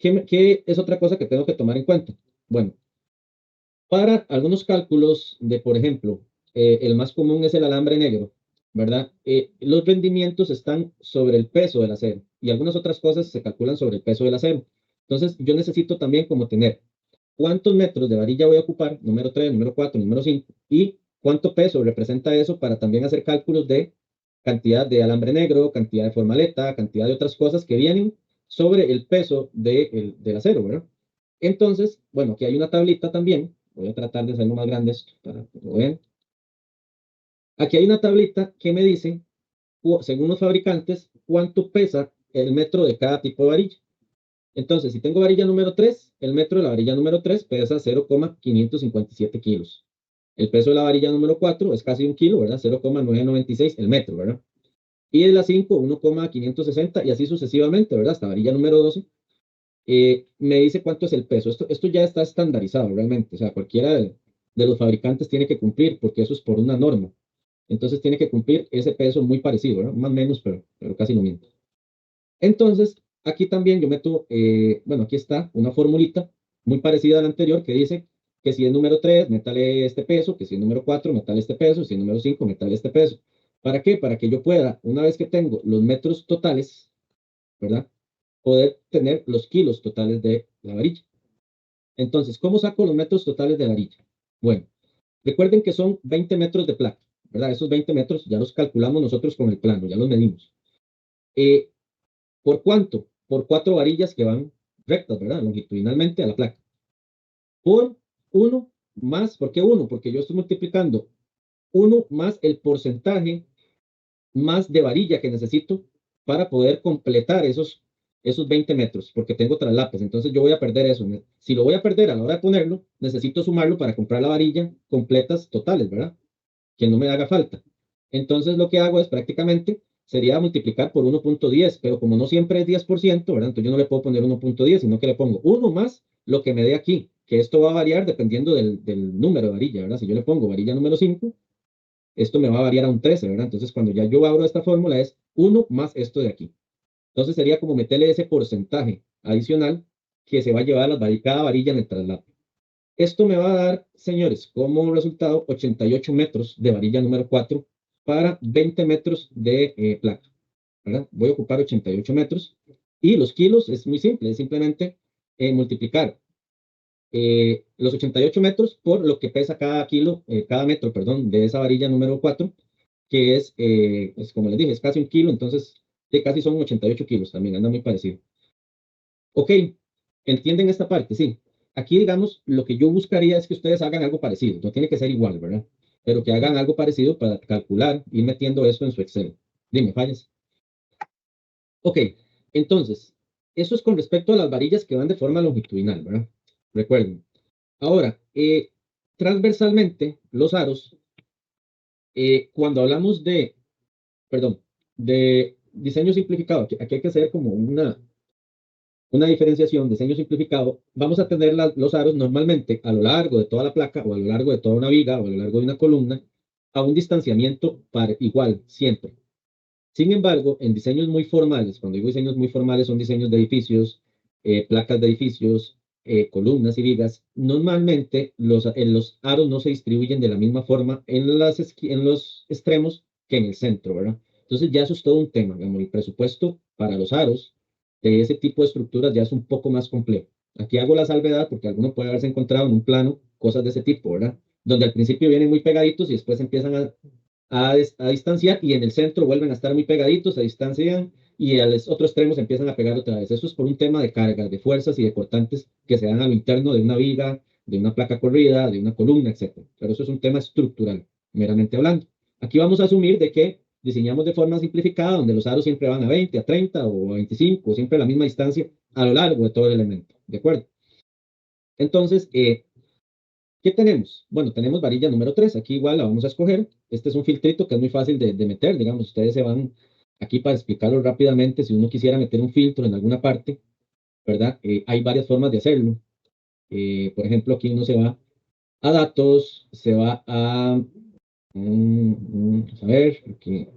[SPEAKER 1] ¿Qué es otra cosa que tengo que tomar en cuenta? Bueno, para algunos cálculos de, por ejemplo, el más común es el alambre negro, ¿verdad? Los rendimientos están sobre el peso del acero y algunas otras cosas se calculan sobre el peso del acero. Entonces, yo necesito también como tener cuántos metros de varilla voy a ocupar, número 3, número 4, número 5, y cuánto peso representa eso para también hacer cálculos de cantidad de alambre negro, cantidad de formaleta, cantidad de otras cosas que vienen sobre el peso del acero, ¿verdad? Entonces, bueno, aquí hay una tablita también, Voy a tratar de hacerlo más grande esto para que lo vean. Aquí hay una tablita que me dice, según los fabricantes, cuánto pesa el metro de cada tipo de varilla. Entonces, si tengo varilla número 3, el metro de la varilla número 3 pesa 0,557 kilos. El peso de la varilla número 4 es casi 1 kilo, ¿verdad? 0,996 el metro, ¿verdad? Y de la 5, 1,560 y así sucesivamente, ¿verdad? Hasta varilla número 12. Me dice cuánto es el peso. Esto ya está estandarizado realmente. O sea, cualquiera de los fabricantes tiene que cumplir porque eso es por una norma. Entonces tiene que cumplir ese peso muy parecido, ¿verdad? Más o menos, pero casi no miento. Entonces, aquí también yo meto, bueno, aquí está una formulita muy parecida a la anterior que dice que si es número 3, métale este peso, que si es número 4, métale este peso, si es número 5, métale este peso. ¿Para qué? Para que yo pueda, una vez que tengo los metros totales, ¿verdad? Poder tener los kilos totales de la varilla. Entonces, ¿cómo saco los metros totales de la varilla? Bueno, recuerden que son 20 metros de placa, ¿verdad? Esos 20 metros ya los calculamos nosotros con el plano, ya los medimos. ¿Por cuánto? Por 4 varillas que van rectas, ¿verdad? Longitudinalmente a la placa. Por 1 más, ¿por qué 1? Porque yo estoy multiplicando 1 más el porcentaje más de varilla que necesito para poder completar esos 20 metros, porque tengo traslapes, entonces yo voy a perder eso. Si lo voy a perder a la hora de ponerlo, necesito sumarlo para comprar la varilla completas totales, ¿verdad? Que no me haga falta. Entonces lo que hago es prácticamente sería multiplicar por 1.10, pero como no siempre es 10%, ¿verdad? Entonces yo no le puedo poner 1.10, sino que le pongo 1 más lo que me dé aquí, que esto va a variar dependiendo del número de varilla, ¿verdad? Si yo le pongo varilla número 5, esto me va a variar a un 13, ¿verdad? Entonces cuando ya yo abro esta fórmula es 1 más esto de aquí. Entonces sería como meterle ese porcentaje adicional que se va a llevar cada varilla en el traslado. Esto me va a dar, señores, como resultado 88 metros de varilla número 4 para 20 metros de placa, ¿verdad? Voy a ocupar 88 metros y los kilos es muy simple, es simplemente multiplicar los 88 metros por lo que pesa cada kilo, cada metro, perdón, de esa varilla número 4, que es como les dije, es casi 1 kilo, entonces casi son 88 kilos, también anda muy parecido. Ok, ¿entienden esta parte? Sí. Aquí, digamos, lo que yo buscaría es que ustedes hagan algo parecido. No tiene que ser igual, ¿verdad? Pero que hagan algo parecido para calcular, ir metiendo esto en su Excel. Dime, fallas. Ok, entonces, eso es con respecto a las varillas que van de forma longitudinal, ¿verdad? Recuerden. Ahora, transversalmente, los aros, cuando hablamos perdón, de diseño simplificado, aquí hay que hacer como una diferenciación, diseño simplificado, vamos a tener los aros normalmente a lo largo de toda la placa o a lo largo de toda una viga o a lo largo de una columna a un distanciamiento igual, siempre. Sin embargo, en diseños muy formales, cuando digo diseños muy formales, son diseños de edificios, placas de edificios, columnas y vigas, normalmente los aros no se distribuyen de la misma forma en los extremos que en el centro, ¿verdad? Entonces ya eso es todo un tema, digamos, el presupuesto para los aros de ese tipo de estructuras ya es un poco más complejo. Aquí hago la salvedad porque alguno puede haberse encontrado en un plano cosas de ese tipo, ¿verdad? Donde al principio vienen muy pegaditos y después empiezan a distanciar y en el centro vuelven a estar muy pegaditos, se distancian y al otro extremo se empiezan a pegar otra vez. Eso es por un tema de cargas, de fuerzas y de cortantes que se dan a lo interno de una viga, de una placa corrida, de una columna, etc. Pero eso es un tema estructural, meramente hablando. Aquí vamos a asumir de que diseñamos de forma simplificada, donde los aros siempre van a 20, a 30 o a 25, siempre a la misma distancia a lo largo de todo el elemento. ¿De acuerdo? Entonces, ¿qué tenemos? Bueno, tenemos varilla número 3. Aquí igual la vamos a escoger. Este es un filtrito que es muy fácil de meter. Digamos, ustedes se van aquí para explicarlo rápidamente. Si uno quisiera meter un filtro en alguna parte, ¿verdad? Hay varias formas de hacerlo. Por ejemplo, aquí uno se va a datos, se va a... vamos a ver, aquí...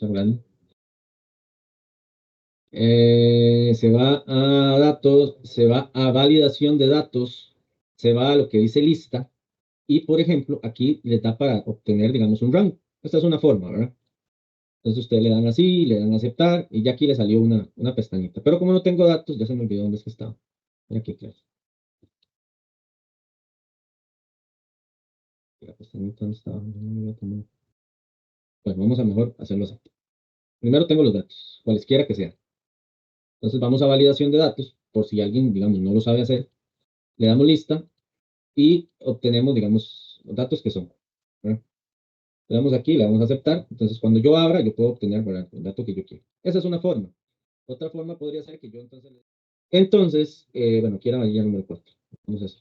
[SPEAKER 1] hablando. Se va a datos, se va a validación de datos, se va a lo que dice lista y, por ejemplo, aquí les da para obtener, digamos, un rango. Esta es una forma, ¿verdad? Entonces ustedes le dan así, le dan a aceptar y ya aquí le salió una pestañita. Pero como no tengo datos, ya se me olvidó dónde es que estaba. Mira aquí, claro. La pestañita dónde estaba. Bueno, vamos a mejor hacerlo así. Primero tengo los datos, cualesquiera que sean. Entonces vamos a validación de datos, por si alguien, digamos, no lo sabe hacer. le damos lista y obtenemos, digamos, los datos que son. ¿Verdad? Le damos aquí, le damos a aceptar. Entonces, cuando yo abra, yo puedo obtener, ¿verdad?, el dato que yo quiero. Esa es una forma. Otra forma podría ser que yo entonces... bueno, aquí era varilla número 4. Vamos a hacer.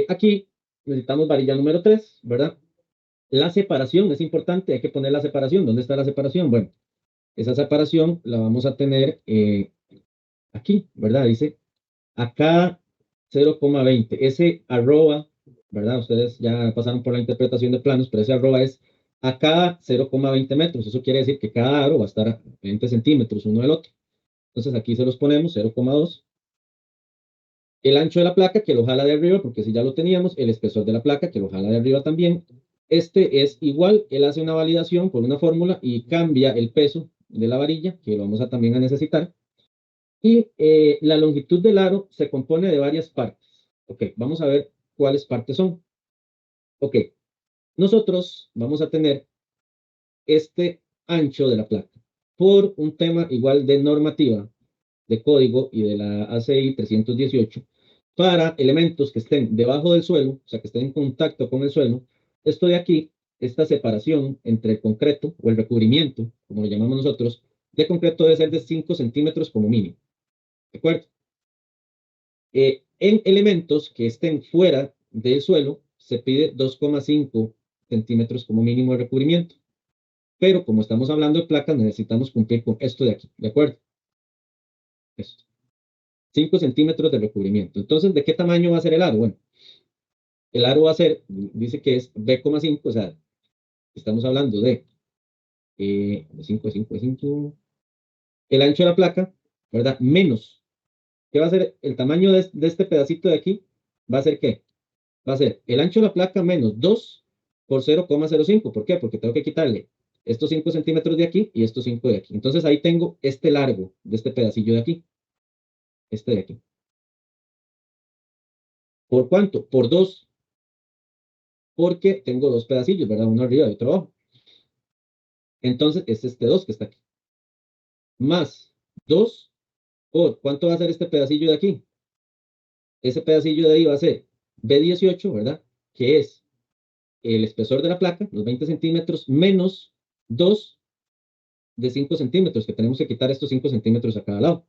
[SPEAKER 1] Aquí necesitamos varilla número 3, ¿verdad? La separación es importante, hay que poner la separación. ¿Dónde está la separación? Bueno, esa separación la vamos a tener aquí, ¿verdad? Dice acá 0,20. Ese arroba, ¿verdad? Ustedes ya pasaron por la interpretación de planos, pero ese arroba es a cada 0,20 metros. Eso quiere decir que cada aro va a estar a 20 centímetros uno del otro. Entonces aquí se los ponemos 0,2. El ancho de la placa que lo jala de arriba, porque si ya lo teníamos, el espesor de la placa que lo jala de arriba también. Este es igual, él hace una validación por una fórmula y cambia el peso de la varilla, que lo vamos a también a necesitar. Y la longitud del aro se compone de varias partes. Ok, vamos a ver cuáles partes son. Ok, nosotros vamos a tener este ancho de la placa por un tema igual de normativa, de código y de la ACI 318 para elementos que estén debajo del suelo, o sea, que estén en contacto con el suelo. Esto de aquí, esta separación entre el concreto o el recubrimiento, como lo llamamos nosotros, de concreto debe ser de 5 centímetros como mínimo. ¿De acuerdo? En elementos que estén fuera del suelo, se pide 2,5 centímetros como mínimo de recubrimiento. Pero como estamos hablando de placas, necesitamos cumplir con esto de aquí, ¿de acuerdo? Esto. 5 centímetros de recubrimiento. Entonces, ¿de qué tamaño va a ser el aro? Bueno, el aro va a ser, dice que es B,5, o sea, estamos hablando de 5. El ancho de la placa, ¿verdad? Menos. ¿Qué va a ser el tamaño de este pedacito de aquí? ¿Va a ser qué? Va a ser el ancho de la placa menos 2 por 0,05. ¿Por qué? Porque tengo que quitarle estos 5 centímetros de aquí y estos 5 de aquí. Entonces ahí tengo este largo de este pedacillo de aquí. Este de aquí. ¿Por cuánto? Por 2. Porque tengo dos pedacillos, ¿verdad? Uno arriba y otro abajo. Entonces es este 2 que está aquí. Más 2 por, ¿cuánto va a ser este pedacillo de aquí? Ese pedacillo de ahí va a ser B18, ¿verdad? Que es el espesor de la placa, los 20 centímetros, menos 2 de 5 centímetros, que tenemos que quitar estos 5 centímetros a cada lado.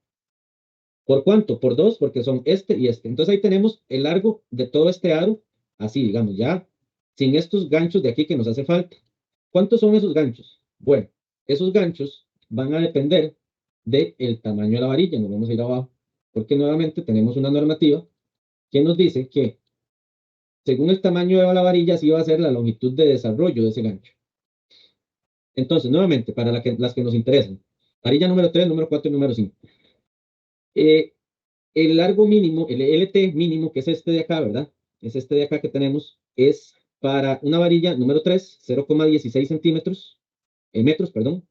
[SPEAKER 1] ¿Por cuánto? Por 2, porque son este y este. Entonces ahí tenemos el largo de todo este aro, así, digamos, ya, sin estos ganchos de aquí que nos hace falta. ¿Cuántos son esos ganchos? Bueno, esos ganchos van a depender del tamaño de la varilla. Nos vamos a ir abajo, porque nuevamente tenemos una normativa que nos dice que según el tamaño de la varilla, así va a ser la longitud de desarrollo de ese gancho. Entonces, nuevamente, para las que nos interesan, varilla número 3, número 4 y número 5. El largo mínimo, el LT mínimo, que es este de acá, ¿verdad? Es este de acá que tenemos, es para una varilla número 3, 0,16 centímetros, metros, perdón.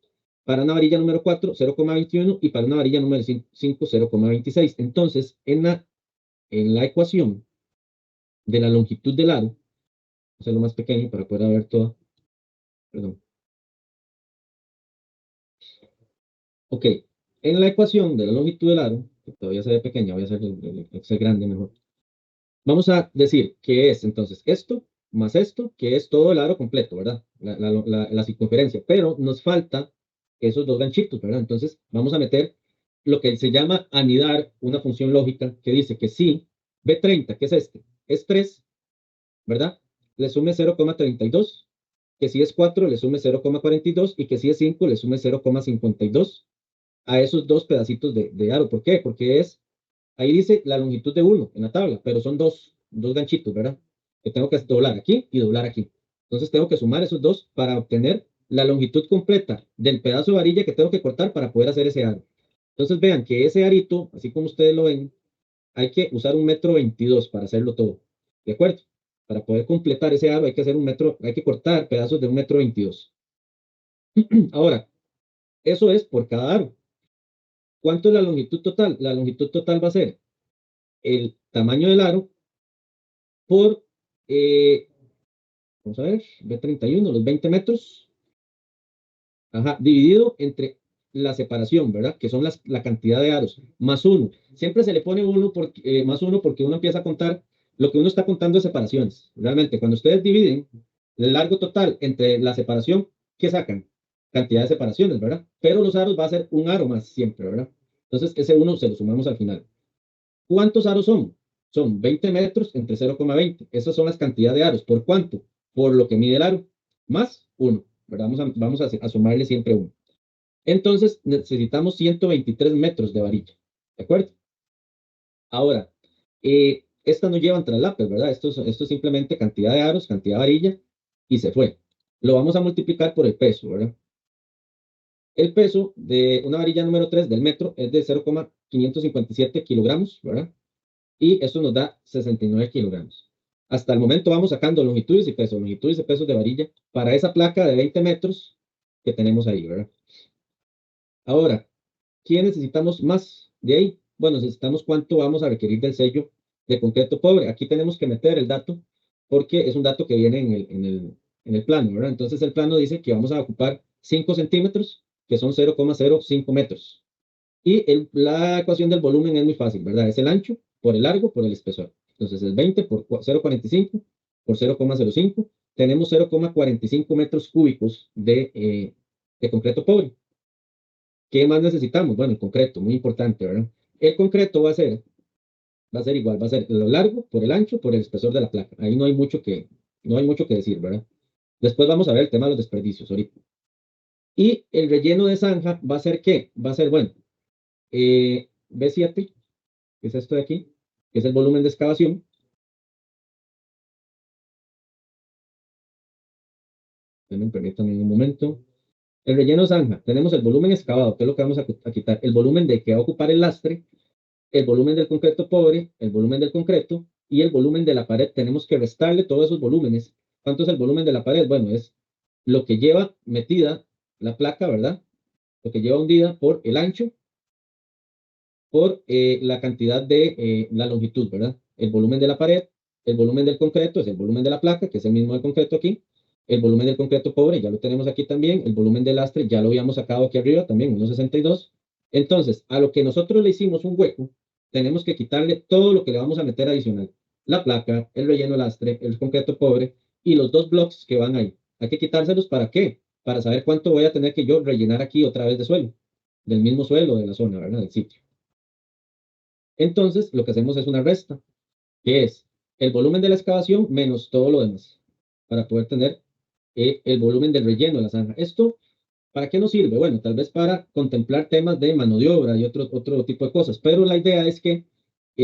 [SPEAKER 1] Para una varilla número 4, 0,21 y para una varilla número 5, 0,26. Entonces, en la ecuación de la longitud del aro, voy a hacerlo más pequeño para poder ver todo. Perdón. Ok, en la ecuación de la longitud del aro, que todavía se ve pequeña, voy a hacer el Excel grande mejor. Vamos a decir que es entonces esto más esto, que es todo el aro completo, ¿verdad? La circunferencia, pero nos falta esos dos ganchitos, ¿verdad? Entonces vamos a meter lo que se llama anidar una función lógica que dice que si B30, que es este, es 3, ¿verdad? Le sume 0,32, que si es 4 le sume 0,42 y que si es 5 le sume 0,52 a esos dos pedacitos de aro. ¿Por qué? Porque ahí dice la longitud de uno en la tabla, pero son dos ganchitos, ¿verdad? Que tengo que doblar aquí y doblar aquí. Entonces tengo que sumar esos dos para obtener la longitud completa del pedazo de varilla que tengo que cortar para poder hacer ese aro. Entonces vean que ese arito, así como ustedes lo ven, hay que usar 1,22 m para hacerlo todo. ¿De acuerdo? Para poder completar ese aro hay que hacer hay que cortar pedazos de 1,22 m. Ahora, eso es por cada aro. ¿Cuánto es la longitud total? La longitud total va a ser el tamaño del aro por, vamos a ver, B31, los 20 metros, ajá, dividido entre la separación, ¿verdad? Que son la cantidad de aros, más 1. Siempre se le pone 1 más 1 porque uno empieza a contar lo que uno está contando de separaciones. Realmente, cuando ustedes dividen el largo total entre la separación, ¿qué sacan? Cantidad de separaciones, ¿verdad? Pero los aros va a ser un aro más siempre, ¿verdad? Entonces, ese 1 se lo sumamos al final. ¿Cuántos aros son? Son 20 metros entre 0,20. Esas son las cantidades de aros. ¿Por cuánto? Por lo que mide el aro, más 1, ¿verdad? Vamos a sumarle siempre 1. Entonces, necesitamos 123 metros de varilla, ¿de acuerdo? Ahora, estas no llevan traslapes, ¿verdad? Esto es simplemente cantidad de aros, cantidad de varilla, y se fue. Lo vamos a multiplicar por el peso, ¿verdad? El peso de una varilla número 3 del metro es de 0,557 kilogramos, ¿verdad? Y esto nos da 69 kilogramos. Hasta el momento vamos sacando longitudes y pesos de varilla para esa placa de 20 metros que tenemos ahí, ¿verdad? Ahora, ¿qué necesitamos más de ahí? Bueno, necesitamos cuánto vamos a requerir del sello de concreto pobre. Aquí tenemos que meter el dato porque es un dato que viene en el plano, ¿verdad? Entonces el plano dice que vamos a ocupar 5 centímetros, que son 0,05 metros. Y la ecuación del volumen es muy fácil, ¿verdad? Es el ancho por el largo por el espesor. Entonces es 20 por 0,45 por 0,05. Tenemos 0,45 metros cúbicos de concreto pobre. ¿Qué más necesitamos? Bueno, el concreto, muy importante, ¿verdad? El concreto va a ser igual, va a ser lo largo por el ancho por el espesor de la placa. Ahí no hay mucho que decir, ¿verdad? Después vamos a ver el tema de los desperdicios ahorita. Y el relleno de zanja va a ser ¿qué? Va a ser, bueno, B7, que es esto de aquí, que es el volumen de excavación. Permítanme un momento. El relleno de zanja, tenemos el volumen excavado, que es lo que vamos a quitar, el volumen de que va a ocupar el lastre, el volumen del concreto pobre, el volumen del concreto y el volumen de la pared. Tenemos que restarle todos esos volúmenes. ¿Cuánto es el volumen de la pared? Bueno, es lo que lleva metida la placa, ¿verdad? Lo que lleva hundida por el ancho, por la cantidad de la longitud, ¿verdad? El volumen de la pared, el volumen del concreto es el volumen de la placa, que es el mismo del concreto aquí. El volumen del concreto pobre ya lo tenemos aquí también. El volumen del lastre ya lo habíamos sacado aquí arriba también, 1,62. Entonces, a lo que nosotros le hicimos un hueco, tenemos que quitarle todo lo que le vamos a meter adicional. La placa, el relleno lastre, el concreto pobre y los 2 blocks que van ahí. Hay que quitárselos ¿para qué? Para saber cuánto voy a tener que yo rellenar aquí otra vez de suelo. Del mismo suelo de la zona, ¿verdad? Del sitio. Entonces, lo que hacemos es una resta, que es el volumen de la excavación menos todo lo demás, para poder tener el volumen del relleno de la zanja. ¿Esto para qué nos sirve? Bueno, tal vez para contemplar temas de mano de obra y otro tipo de cosas, pero la idea es que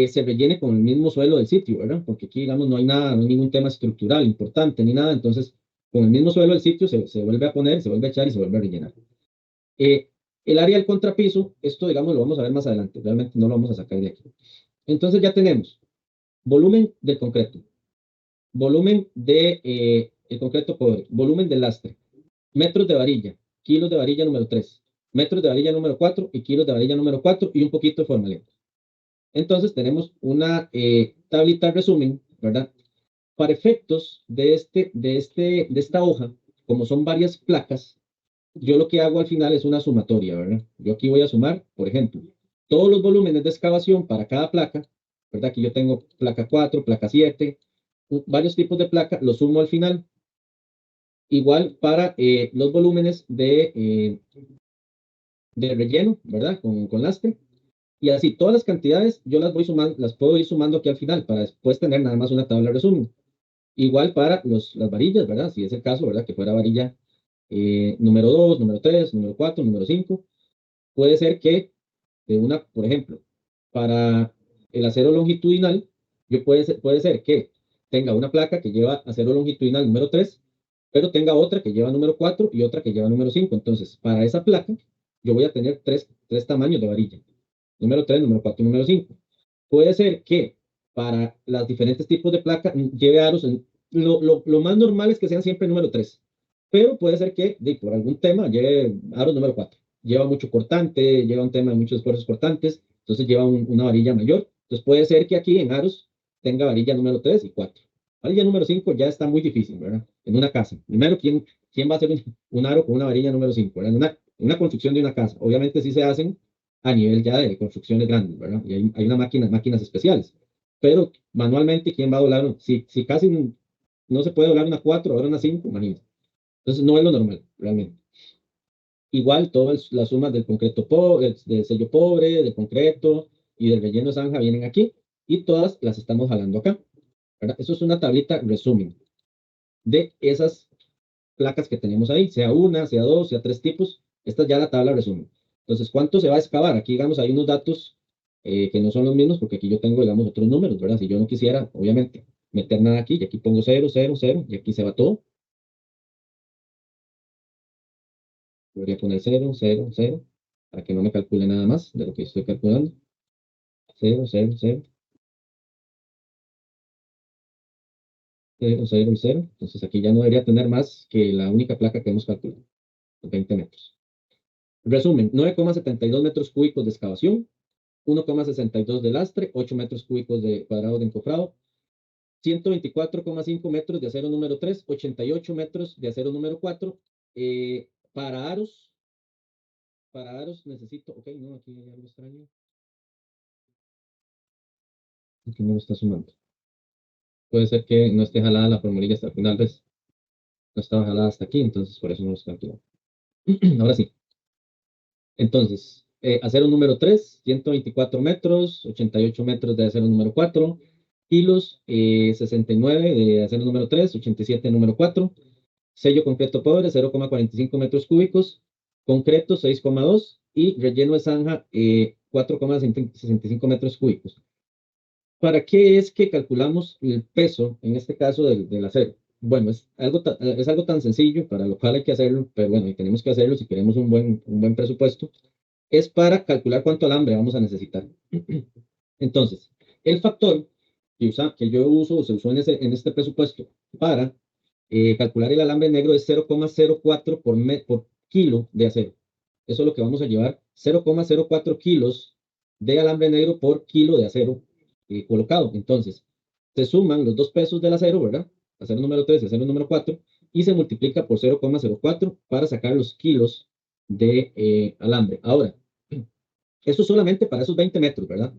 [SPEAKER 1] se rellene con el mismo suelo del sitio, ¿verdad? Porque aquí, digamos, no hay nada, no hay ningún tema estructural importante ni nada, entonces con el mismo suelo del sitio se vuelve a poner, se vuelve a echar y se vuelve a rellenar. El área del contrapiso, esto, digamos, lo vamos a ver más adelante, realmente no lo vamos a sacar de aquí. Entonces ya tenemos volumen del concreto, volumen de el concreto pobre, volumen del lastre, metros de varilla, kilos de varilla número 3, metros de varilla número 4 y kilos de varilla número 4 y un poquito de formalento. Entonces tenemos una tablita resumen, ¿verdad? Para efectos de esta hoja, como son varias placas, yo lo que hago al final es una sumatoria, ¿verdad? Yo aquí voy a sumar, por ejemplo, todos los volúmenes de excavación para cada placa, ¿verdad? Aquí yo tengo placa 4, placa 7, varios tipos de placa, los sumo al final. Igual para los volúmenes de relleno, ¿verdad? Con lastre. Y así, todas las cantidades yo las voy sumando, las puedo ir sumando aquí al final para después tener nada más una tabla de resumen. Igual para las varillas, ¿verdad? Si es el caso, ¿verdad? Que fuera varilla número 2, número 3, número 4, número 5. Puede ser que por ejemplo, para el acero longitudinal, puede ser que tenga una placa que lleva acero longitudinal número 3, pero tenga otra que lleva número 4 y otra que lleva número 5. Entonces, para esa placa, yo voy a tener tres tamaños de varilla. Número 3, número 4 y número 5. Puede ser que para los diferentes tipos de placa lleve aros, lo más normal es que sean siempre número 3, pero puede ser que por algún tema lleve aros número 4. Lleva mucho cortante, lleva un tema de muchos esfuerzos cortantes, entonces lleva una varilla mayor. Entonces puede ser que aquí en aros tenga varilla número 3 y 4. Varilla número 5 ya está muy difícil, ¿verdad? En una casa. Primero, ¿quién va a hacer un aro con una varilla número 5? ¿verdad? una construcción de una casa. Obviamente sí se hacen a nivel ya de construcciones grandes, ¿verdad? Y hay una máquinas especiales. Pero manualmente, ¿quién va a doblar? Si casi no se puede doblar una 4, ahora una 5, imagínate. Entonces no es lo normal, realmente. Igual todas las sumas del concreto pobre, del sello pobre, del concreto y del relleno de zanja vienen aquí y todas las estamos jalando acá, ¿verdad? Eso es una tablita resumen de esas placas que tenemos ahí, sea una, sea dos, sea tres tipos. Esta es ya la tabla resumen. Entonces, ¿cuánto se va a excavar? Aquí, digamos, hay unos datos que no son los mismos porque aquí yo tengo, digamos, otros números, ¿verdad? Si yo no quisiera, obviamente, meter nada aquí, y aquí pongo 0, 0, 0, y aquí se va todo. Podría poner 0, 0, 0, para que no me calcule nada más de lo que estoy calculando. 0, 0, 0, 0, 0 y 0. Entonces aquí ya no debería tener más que la única placa que hemos calculado, 20 metros. Resumen, 9,72 metros cúbicos de excavación, 1,62 de lastre, 8 metros cúbicos de cuadrado de encofrado, 124,5 metros de acero número 3, 88 metros de acero número 4. Para aros necesito, ok, no, aquí hay algo extraño. Aquí no lo está sumando. Puede ser que no esté jalada la formulilla hasta el final, ¿ves? No estaba jalada hasta aquí, entonces por eso no lo calculado. Ahora sí. Entonces, acero número 3, 124 metros, 88 metros de acero número 4, kilos, 69 de acero número 3, 87 número 4, sello concreto pobre, 0,45 metros cúbicos, concreto 6,2 y relleno de zanja 4,65 metros cúbicos. ¿Para qué es que calculamos el peso, en este caso del acero? Bueno, es algo tan sencillo, para lo cual hay que hacerlo, pero bueno, y tenemos que hacerlo si queremos un buen presupuesto, es para calcular cuánto alambre vamos a necesitar. Entonces, el factor que yo uso o se usó en este presupuesto para calcular el alambre negro es 0,04 por kilo de acero. Eso es lo que vamos a llevar, 0,04 kilos de alambre negro por kilo de acero colocado. Entonces, se suman los dos pesos del acero, ¿verdad? Acero número 3 y acero número 4, y se multiplica por 0,04 para sacar los kilos de alambre. Ahora, eso solamente para esos 20 metros, ¿verdad?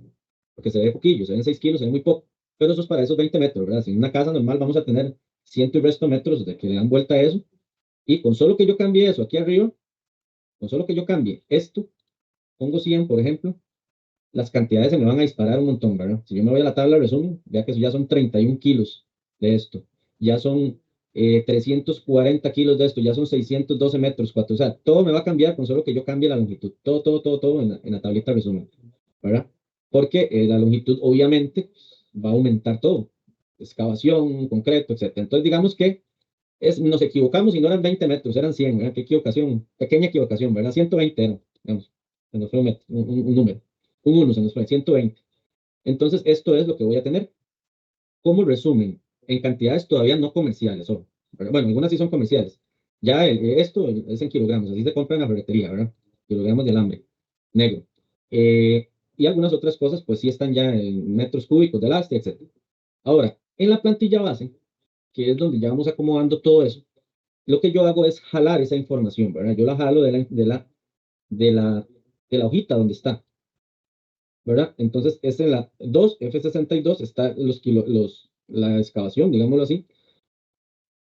[SPEAKER 1] Porque se ve poquillo, se ven 6 kilos, se ve muy poco, pero eso es para esos 20 metros, ¿verdad? Si en una casa normal vamos a tener ciento y resto metros de que le dan vuelta a eso, y con solo que yo cambie eso aquí arriba, con solo que yo cambie esto, pongo 100, por ejemplo, las cantidades se me van a disparar un montón, ¿verdad? Si yo me voy a la tabla de resumen, vea que ya son 31 kilos de esto, ya son 340 kilos de esto, ya son 612 metros, 4, o sea, todo me va a cambiar con solo que yo cambie la longitud, todo en la tablita de resumen, ¿verdad? Porque la longitud obviamente va a aumentar todo, excavación, concreto, etc. Entonces digamos que nos equivocamos y no eran 20 metros, eran 100, ¿verdad? Qué equivocación, pequeña equivocación, ¿verdad? 120 era, digamos, se nos fue un número, un 1 se nos fue, 120. Entonces esto es lo que voy a tener como resumen en cantidades todavía no comerciales, ¿verdad? Bueno, algunas sí son comerciales. Ya esto es en kilogramos, así se compra en la ferretería, ¿verdad? Kilogramos de alambre negro. Y algunas otras cosas, pues sí están ya en metros cúbicos de lastre, etc. Ahora, en la plantilla base, que es donde ya vamos acomodando todo eso, lo que yo hago es jalar esa información, ¿verdad? Yo la jalo de la hojita donde está, ¿verdad? Entonces, es en la 2, F62, está la excavación, digámoslo así.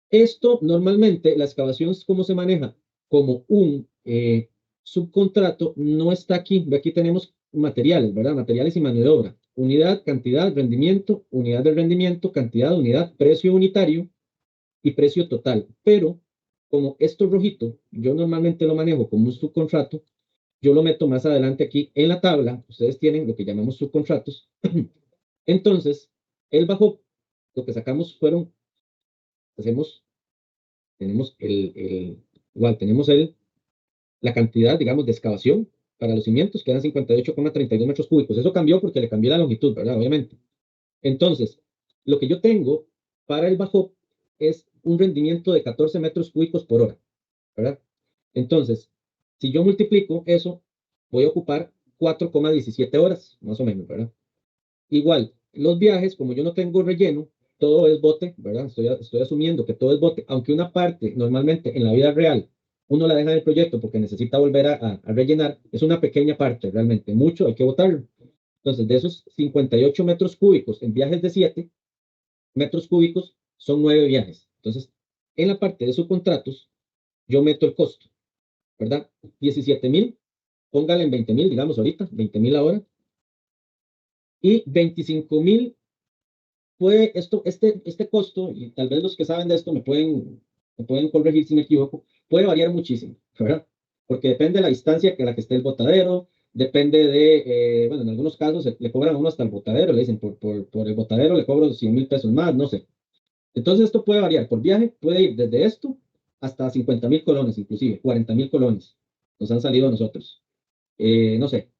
[SPEAKER 1] Esto normalmente, la excavación, ¿cómo se maneja? Como un subcontrato, no está aquí. Aquí tenemos materiales, ¿verdad? Materiales y mano de obra. Unidad, cantidad, rendimiento, unidad de rendimiento, cantidad, unidad, precio unitario y precio total. Pero como esto rojito, yo normalmente lo manejo como un subcontrato, yo lo meto más adelante aquí en la tabla. Ustedes tienen lo que llamamos subcontratos. Entonces, el bajo, lo que sacamos fueron, tenemos igual, tenemos la cantidad, digamos, de excavación para los cimientos, que eran 58,32 metros cúbicos. Eso cambió porque le cambié la longitud, ¿verdad? Obviamente. Entonces, lo que yo tengo para el bajo es un rendimiento de 14 metros cúbicos por hora, ¿verdad? Entonces, si yo multiplico eso, voy a ocupar 4,17 horas, más o menos, ¿verdad? Igual, los viajes, como yo no tengo relleno, todo es bote, ¿verdad? Estoy asumiendo que todo es bote, aunque una parte, normalmente en la vida real, uno la deja en el proyecto porque necesita volver a rellenar, es una pequeña parte realmente, mucho hay que botarlo. Entonces, de esos 58 metros cúbicos en viajes de 7 metros cúbicos, son 9 viajes. Entonces, en la parte de subcontratos, yo meto el costo, ¿verdad? 17,000, póngale en 20,000, digamos ahorita, 20,000 ahora, y 25,000 puede, este costo, y tal vez los que saben de esto me pueden corregir si me equivoco, puede variar muchísimo, ¿verdad? Porque depende de la distancia que la que esté el botadero, depende de, bueno, en algunos casos le cobran a uno hasta el botadero, le dicen, por el botadero le cobro 100,000 pesos más, no sé. Entonces esto puede variar por viaje, puede ir desde esto hasta 50,000 colones, inclusive 40,000 colones. Nos han salido a nosotros. No sé.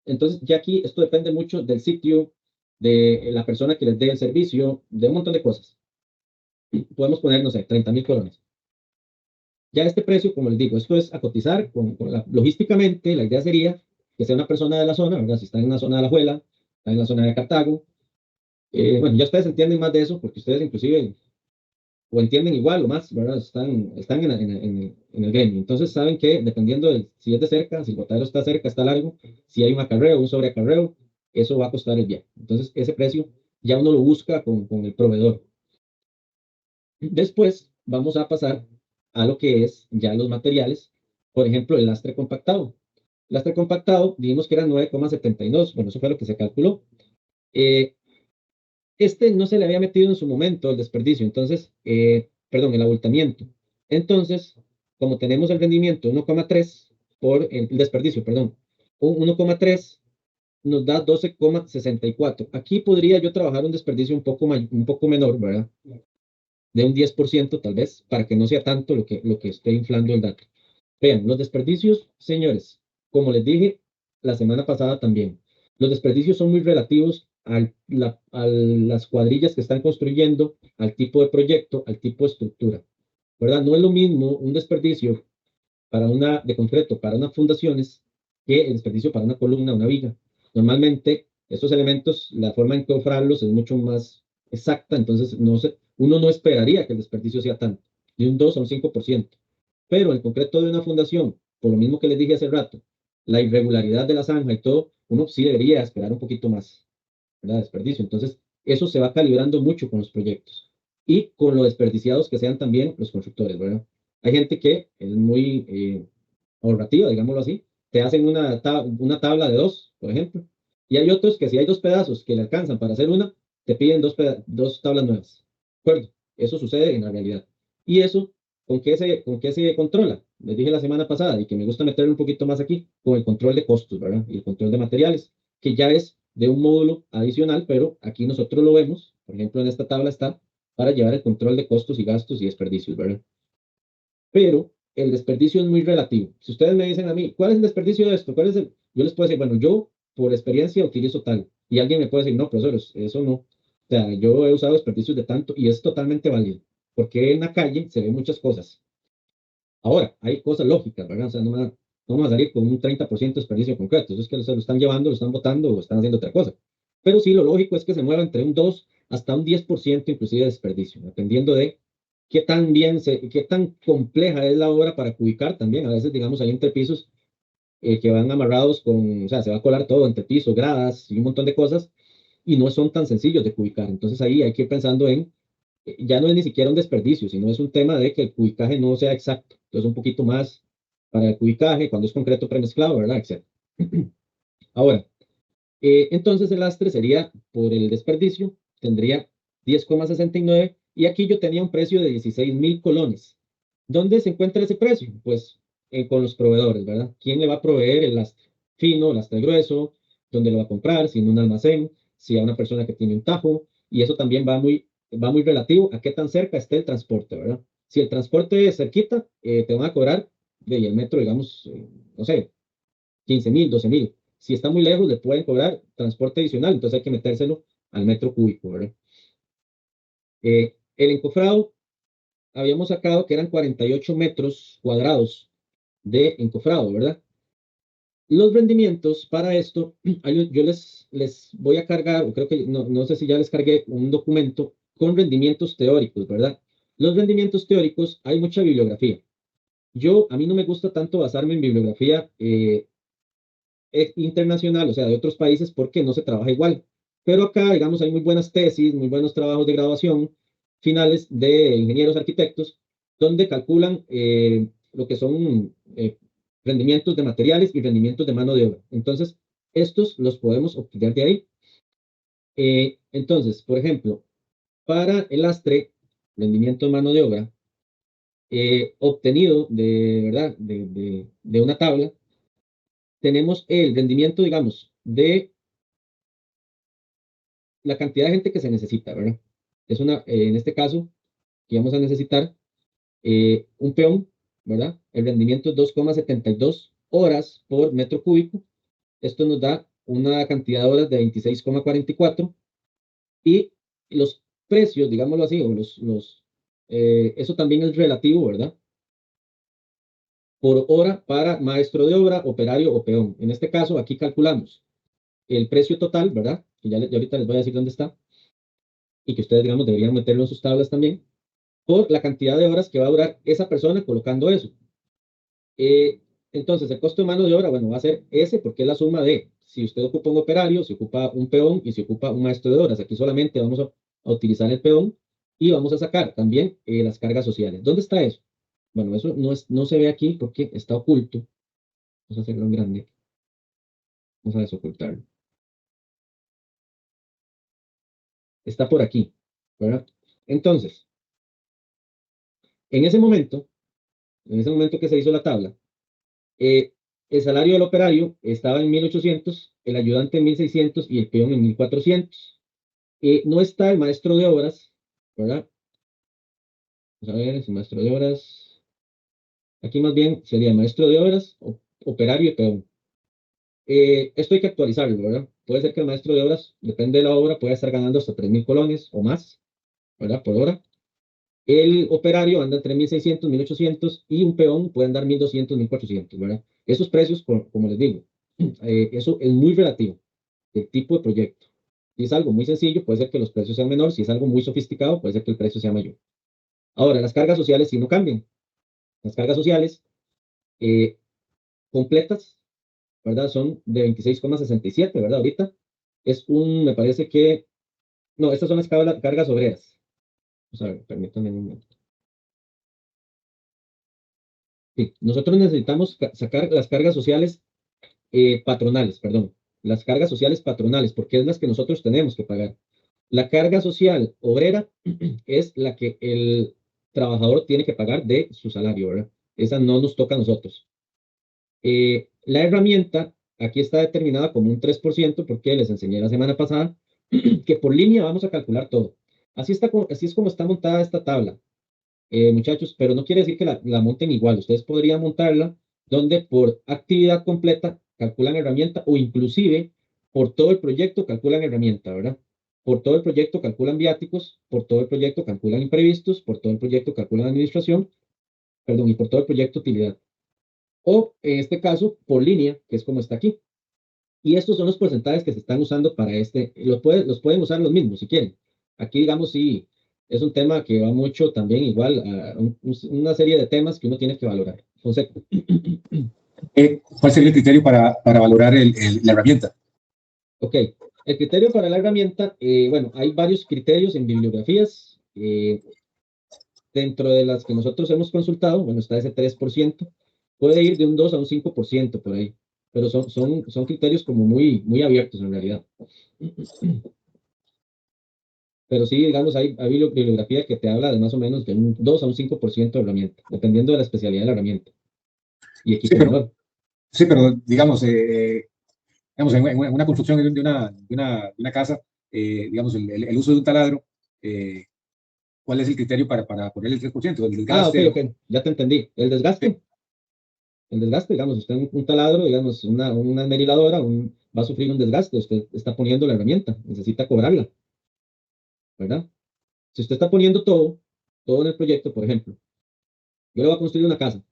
[SPEAKER 1] Entonces ya aquí esto depende mucho del sitio, de la persona que les dé el servicio, de un montón de cosas. Podemos poner, no sé, 30,000 colones. Ya este precio, como les digo, esto es a cotizar logísticamente, la idea sería que sea una persona de la zona, ¿verdad? Si está en una zona de La Juela, está en la zona de Cartago. Bueno, ya ustedes entienden más de eso, porque ustedes inclusive o entienden igual o más, ¿verdad? Están en el gremio. Entonces saben que dependiendo de si es de cerca, si el botadero está cerca, está largo, si hay un acarreo, un sobreacarreo, eso va a costar el viaje. Entonces ese precio ya uno lo busca con el proveedor. Después vamos a pasar a lo que es ya los materiales, por ejemplo, el lastre compactado. El lastre compactado, dijimos que era 9,72, bueno, eso fue lo que se calculó. Este no se le había metido en su momento el desperdicio, entonces, perdón, el abultamiento. Entonces, como tenemos el rendimiento 1,3 por el desperdicio, perdón, 1,3 nos da 12,64. Aquí podría yo trabajar un desperdicio un poco menor, ¿verdad? De un 10% tal vez, para que no sea tanto lo que esté inflando el dato. Vean, los desperdicios, señores, como les dije la semana pasada también, los desperdicios son muy relativos a las cuadrillas que están construyendo, al tipo de proyecto, al tipo de estructura, ¿verdad? No es lo mismo un desperdicio de concreto para unas fundaciones que el desperdicio para una columna, una viga. Normalmente, estos elementos, la forma en que ofrarlos es mucho más exacta, entonces uno no esperaría que el desperdicio sea tanto, de un 2 a un 5%. Pero en concreto de una fundación, por lo mismo que les dije hace rato, la irregularidad de la zanja y todo, uno sí debería esperar un poquito más, ¿verdad? Desperdicio. Entonces, eso se va calibrando mucho con los proyectos y con lo desperdiciados que sean también los constructores, ¿verdad? Hay gente que es muy ahorrativa, digámoslo así, te hacen una tabla de 2, por ejemplo, y hay otros que si hay 2 pedazos que le alcanzan para hacer una, te piden dos tablas nuevas. ¿De acuerdo? Eso sucede en la realidad. Y eso, con qué se controla? Les dije la semana pasada y que me gusta meterle un poquito más aquí, con el control de costos, ¿verdad? Y el control de materiales, que ya es de un módulo adicional, pero aquí nosotros lo vemos, por ejemplo, en esta tabla está para llevar el control de costos y gastos y desperdicios, ¿verdad? Pero el desperdicio es muy relativo. Si ustedes me dicen a mí, ¿cuál es el desperdicio de esto? Yo les puedo decir, bueno, yo por experiencia utilizo tal. Y alguien me puede decir, no, profesor, eso no. O sea, yo he usado desperdicios de tanto y es totalmente válido. Porque en la calle se ven muchas cosas. Ahora, hay cosas lógicas, ¿verdad? O sea, no vamos a salir con un 30% de desperdicio concreto. Eso es que se lo están llevando, lo están botando o están haciendo otra cosa. Pero sí, lo lógico es que se mueva entre un 2 hasta un 10% inclusive de desperdicio, dependiendo de qué tan compleja es la obra para cubicar también. A veces, digamos, hay entrepisos que van amarrados o sea, se va a colar todo, entrepiso, gradas y un montón de cosas, y no son tan sencillos de cubicar. Entonces ahí hay que ir pensando ya no es ni siquiera un desperdicio, sino es un tema de que el cubicaje no sea exacto. Entonces un poquito más para el cubicaje, cuando es concreto premezclado, ¿verdad? Etcétera. Ahora, entonces el lastre sería por el desperdicio, tendría 10,69 y aquí yo tenía un precio de 16,000 colones. ¿Dónde se encuentra ese precio? Pues con los proveedores, ¿verdad? ¿Quién le va a proveer el lastre fino, el lastre grueso? ¿Dónde lo va a comprar? Si en un almacén, si a una persona que tiene un tajo, y eso también va muy relativo a qué tan cerca esté el transporte, ¿verdad? Si el transporte es cerquita, te van a cobrar de el metro, digamos, no sé, 15,000, 12,000. Si está muy lejos, le pueden cobrar transporte adicional, entonces hay que metérselo al metro cúbico, ¿verdad? El encofrado, habíamos sacado que eran 48 metros cuadrados de encofrado, ¿verdad? Los rendimientos para esto, yo les voy a cargar, o creo que no sé si ya les cargué un documento con rendimientos teóricos, ¿verdad? Los rendimientos teóricos, hay mucha bibliografía. a mí no me gusta tanto basarme en bibliografía internacional, o sea, de otros países, porque no se trabaja igual. Pero acá, digamos, hay muy buenas tesis, muy buenos trabajos de graduación finales de ingenieros arquitectos, donde calculan lo que son rendimientos de materiales y rendimientos de mano de obra. Entonces, estos los podemos obtener de ahí. Entonces, por ejemplo, para el lastre, rendimiento de mano de obra, obtenido ¿verdad? De una tabla, tenemos el rendimiento, digamos, de la cantidad de gente que se necesita, ¿verdad? Es en este caso, que vamos a necesitar un peón, ¿verdad? El rendimiento es 2,72 horas por metro cúbico. Esto nos da una cantidad de horas de 26,44 y los precios, digámoslo así, o eso también es relativo, ¿verdad? Por hora para maestro de obra, operario o peón. En este caso, aquí calculamos el precio total, ¿verdad? Que ya ahorita les voy a decir dónde está y que ustedes, digamos, deberían meterlo en sus tablas también, por la cantidad de horas que va a durar esa persona colocando eso. Entonces, el costo de mano de obra, bueno, va a ser ese porque es la suma de si usted ocupa un operario, si ocupa un peón y si ocupa un maestro de obras. Aquí solamente vamos a utilizar el peón y vamos a sacar también las cargas sociales. ¿Dónde está eso? Bueno, eso no se ve aquí porque está oculto. Vamos a hacerlo en grande. Vamos a desocultarlo. Está por aquí, ¿verdad? Entonces, en ese momento que se hizo la tabla, el salario del operario estaba en 1.800, el ayudante en 1.600 y el peón en 1.400. No está el maestro de obras, ¿verdad? Vamos a ver, el maestro de obras. Aquí más bien sería maestro de obras, operario y peón. Esto hay que actualizarlo, ¿verdad? Puede ser que el maestro de obras, depende de la obra, pueda estar ganando hasta 3.000 colones o más, ¿verdad? Por hora. El operario anda entre 1.600, 1.800 y un peón puede andar 1.200, 1.400, ¿verdad? Esos precios, como les digo, eso es muy relativo del tipo de proyecto. Si es algo muy sencillo, puede ser que los precios sean menores. Si es algo muy sofisticado, puede ser que el precio sea mayor. Ahora, las cargas sociales sí no cambian. Las cargas sociales completas, ¿verdad? Son de 26,67, ¿verdad? Ahorita me parece que, no, estas son las cargas obreras. Vamos a ver, permítanme un momento. Sí, nosotros necesitamos sacar las cargas sociales patronales, perdón, las cargas sociales patronales, porque es las que nosotros tenemos que pagar. La carga social obrera es la que el trabajador tiene que pagar de su salario, ¿verdad? Esa no nos toca a nosotros. La herramienta aquí está determinada como un 3% porque les enseñé la semana pasada que por línea vamos a calcular todo. Así es como está montada esta tabla. Muchachos, pero no quiere decir que la monten igual. Ustedes podrían montarla donde por actividad completa calculan herramienta o inclusive por todo el proyecto calculan herramienta, ¿verdad? Por todo el proyecto calculan viáticos, por todo el proyecto calculan imprevistos, por todo el proyecto calculan administración, perdón, y por todo el proyecto utilidad. O en este caso, por línea, que es como está aquí. Y estos son los porcentajes que se están usando para los pueden usar los mismos si quieren. Aquí, digamos, sí, es un tema que va mucho también igual a una serie de temas que uno tiene que valorar. Fonseca.
[SPEAKER 6] ¿Cuál sería el criterio para valorar la herramienta?
[SPEAKER 1] Ok, el criterio para la herramienta, bueno, hay varios criterios en bibliografías. Dentro de las que nosotros hemos consultado, bueno, está ese 3%, puede ir de un 2 a un 5% por ahí, pero son criterios como muy abiertos en realidad. Pero sí, digamos, hay bibliografía que te habla de más o menos de un 2 a un 5% de herramienta, dependiendo de la especialidad de la herramienta. Y equipo menor.
[SPEAKER 6] Sí, pero digamos, digamos en una construcción de una casa, digamos, el uso de un taladro, ¿cuál es el criterio para poner el 3%? El desgaste.
[SPEAKER 1] Ok, ya te entendí. El desgaste, digamos, usted un taladro, digamos, una esmeriladora, va a sufrir un desgaste, usted está poniendo la herramienta, necesita cobrarla, ¿verdad? Si usted está poniendo todo en el proyecto, por ejemplo, yo le voy a construir una casa,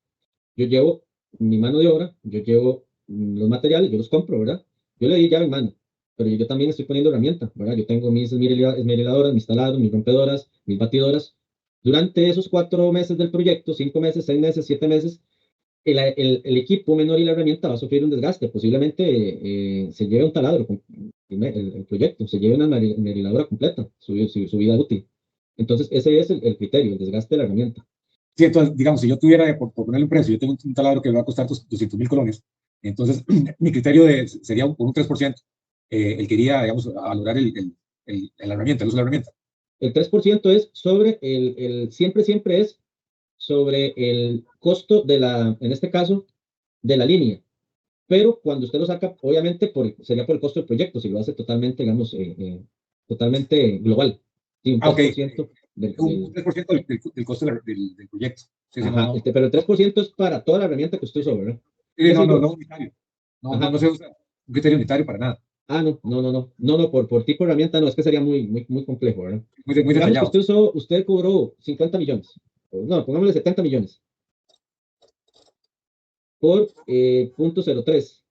[SPEAKER 1] yo llevo mi mano de obra, yo llevo los materiales, yo los compro, ¿verdad? Yo le di llave en mano, pero yo también estoy poniendo herramienta, ¿verdad? Yo tengo mis esmeriladoras, mis taladros, mis rompedoras, mis batidoras. Durante esos 4 meses del proyecto, 5 meses, 6 meses, 7 meses, el equipo menor y la herramienta va a sufrir un desgaste. Posiblemente se lleve un taladro, el proyecto, se lleve una esmeriladora completa, su vida útil. Entonces, ese es el criterio, el desgaste de la herramienta.
[SPEAKER 6] Sí, entonces, digamos, si yo tuviera, por ponerle un precio, yo tengo un taladro que me va a costar 200.000 colones, entonces mi criterio sería por un 3%, el que iría, digamos, a valorar la herramienta, el uso de la herramienta.
[SPEAKER 1] El 3% es sobre siempre es sobre el costo de en este caso, de la línea. Pero cuando usted lo saca, obviamente sería por el costo del proyecto, si lo hace totalmente, digamos, totalmente global. Sí, un 3%
[SPEAKER 6] Ok. Un 3% del costo del proyecto. Sí, sí,
[SPEAKER 1] Ajá, pero el 3% es para toda la herramienta que usted usó, ¿verdad?
[SPEAKER 6] no unitario. No se usa un criterio unitario para nada.
[SPEAKER 1] No, por tipo de herramienta no, es que sería muy complejo, ¿verdad?
[SPEAKER 6] Muy
[SPEAKER 1] Digamos que
[SPEAKER 6] detallado.
[SPEAKER 1] usted cobró 50 millones, no, pongámosle 70 millones por 0.03.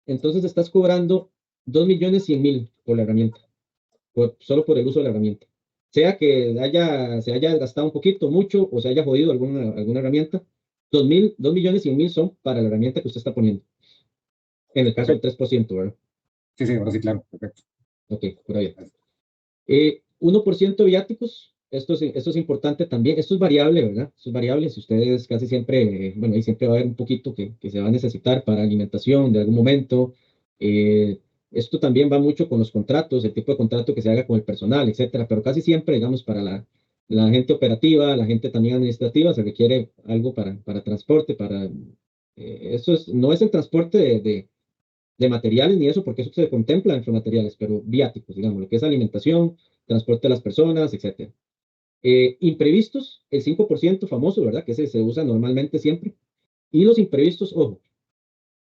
[SPEAKER 1] Entonces estás cobrando 2.100.000 por la herramienta, solo por el uso de la herramienta. Sea que se haya gastado un poquito, mucho, o se haya jodido alguna herramienta, 2.100.000 son para la herramienta que usted está poniendo. En el caso del 3%, ¿verdad?
[SPEAKER 6] Sí, ahora sí, claro, perfecto.
[SPEAKER 1] Ok, por ahí. 1% viáticos, esto es importante también, esto es variable, ¿verdad? Esto es variable, si ustedes casi siempre, bueno, ahí siempre va a haber un poquito que se va a necesitar para alimentación de algún momento. Esto también va mucho con los contratos, el tipo de contrato que se haga con el personal, etcétera, pero casi siempre, digamos, para la gente operativa, la gente también administrativa, se requiere algo para transporte, no es el transporte de materiales ni eso, porque eso se contempla entre materiales, pero viáticos, digamos, lo que es alimentación, transporte de las personas, etc. Imprevistos, el 5% famoso, ¿verdad? Que ese se usa normalmente siempre. Y los imprevistos, ojo,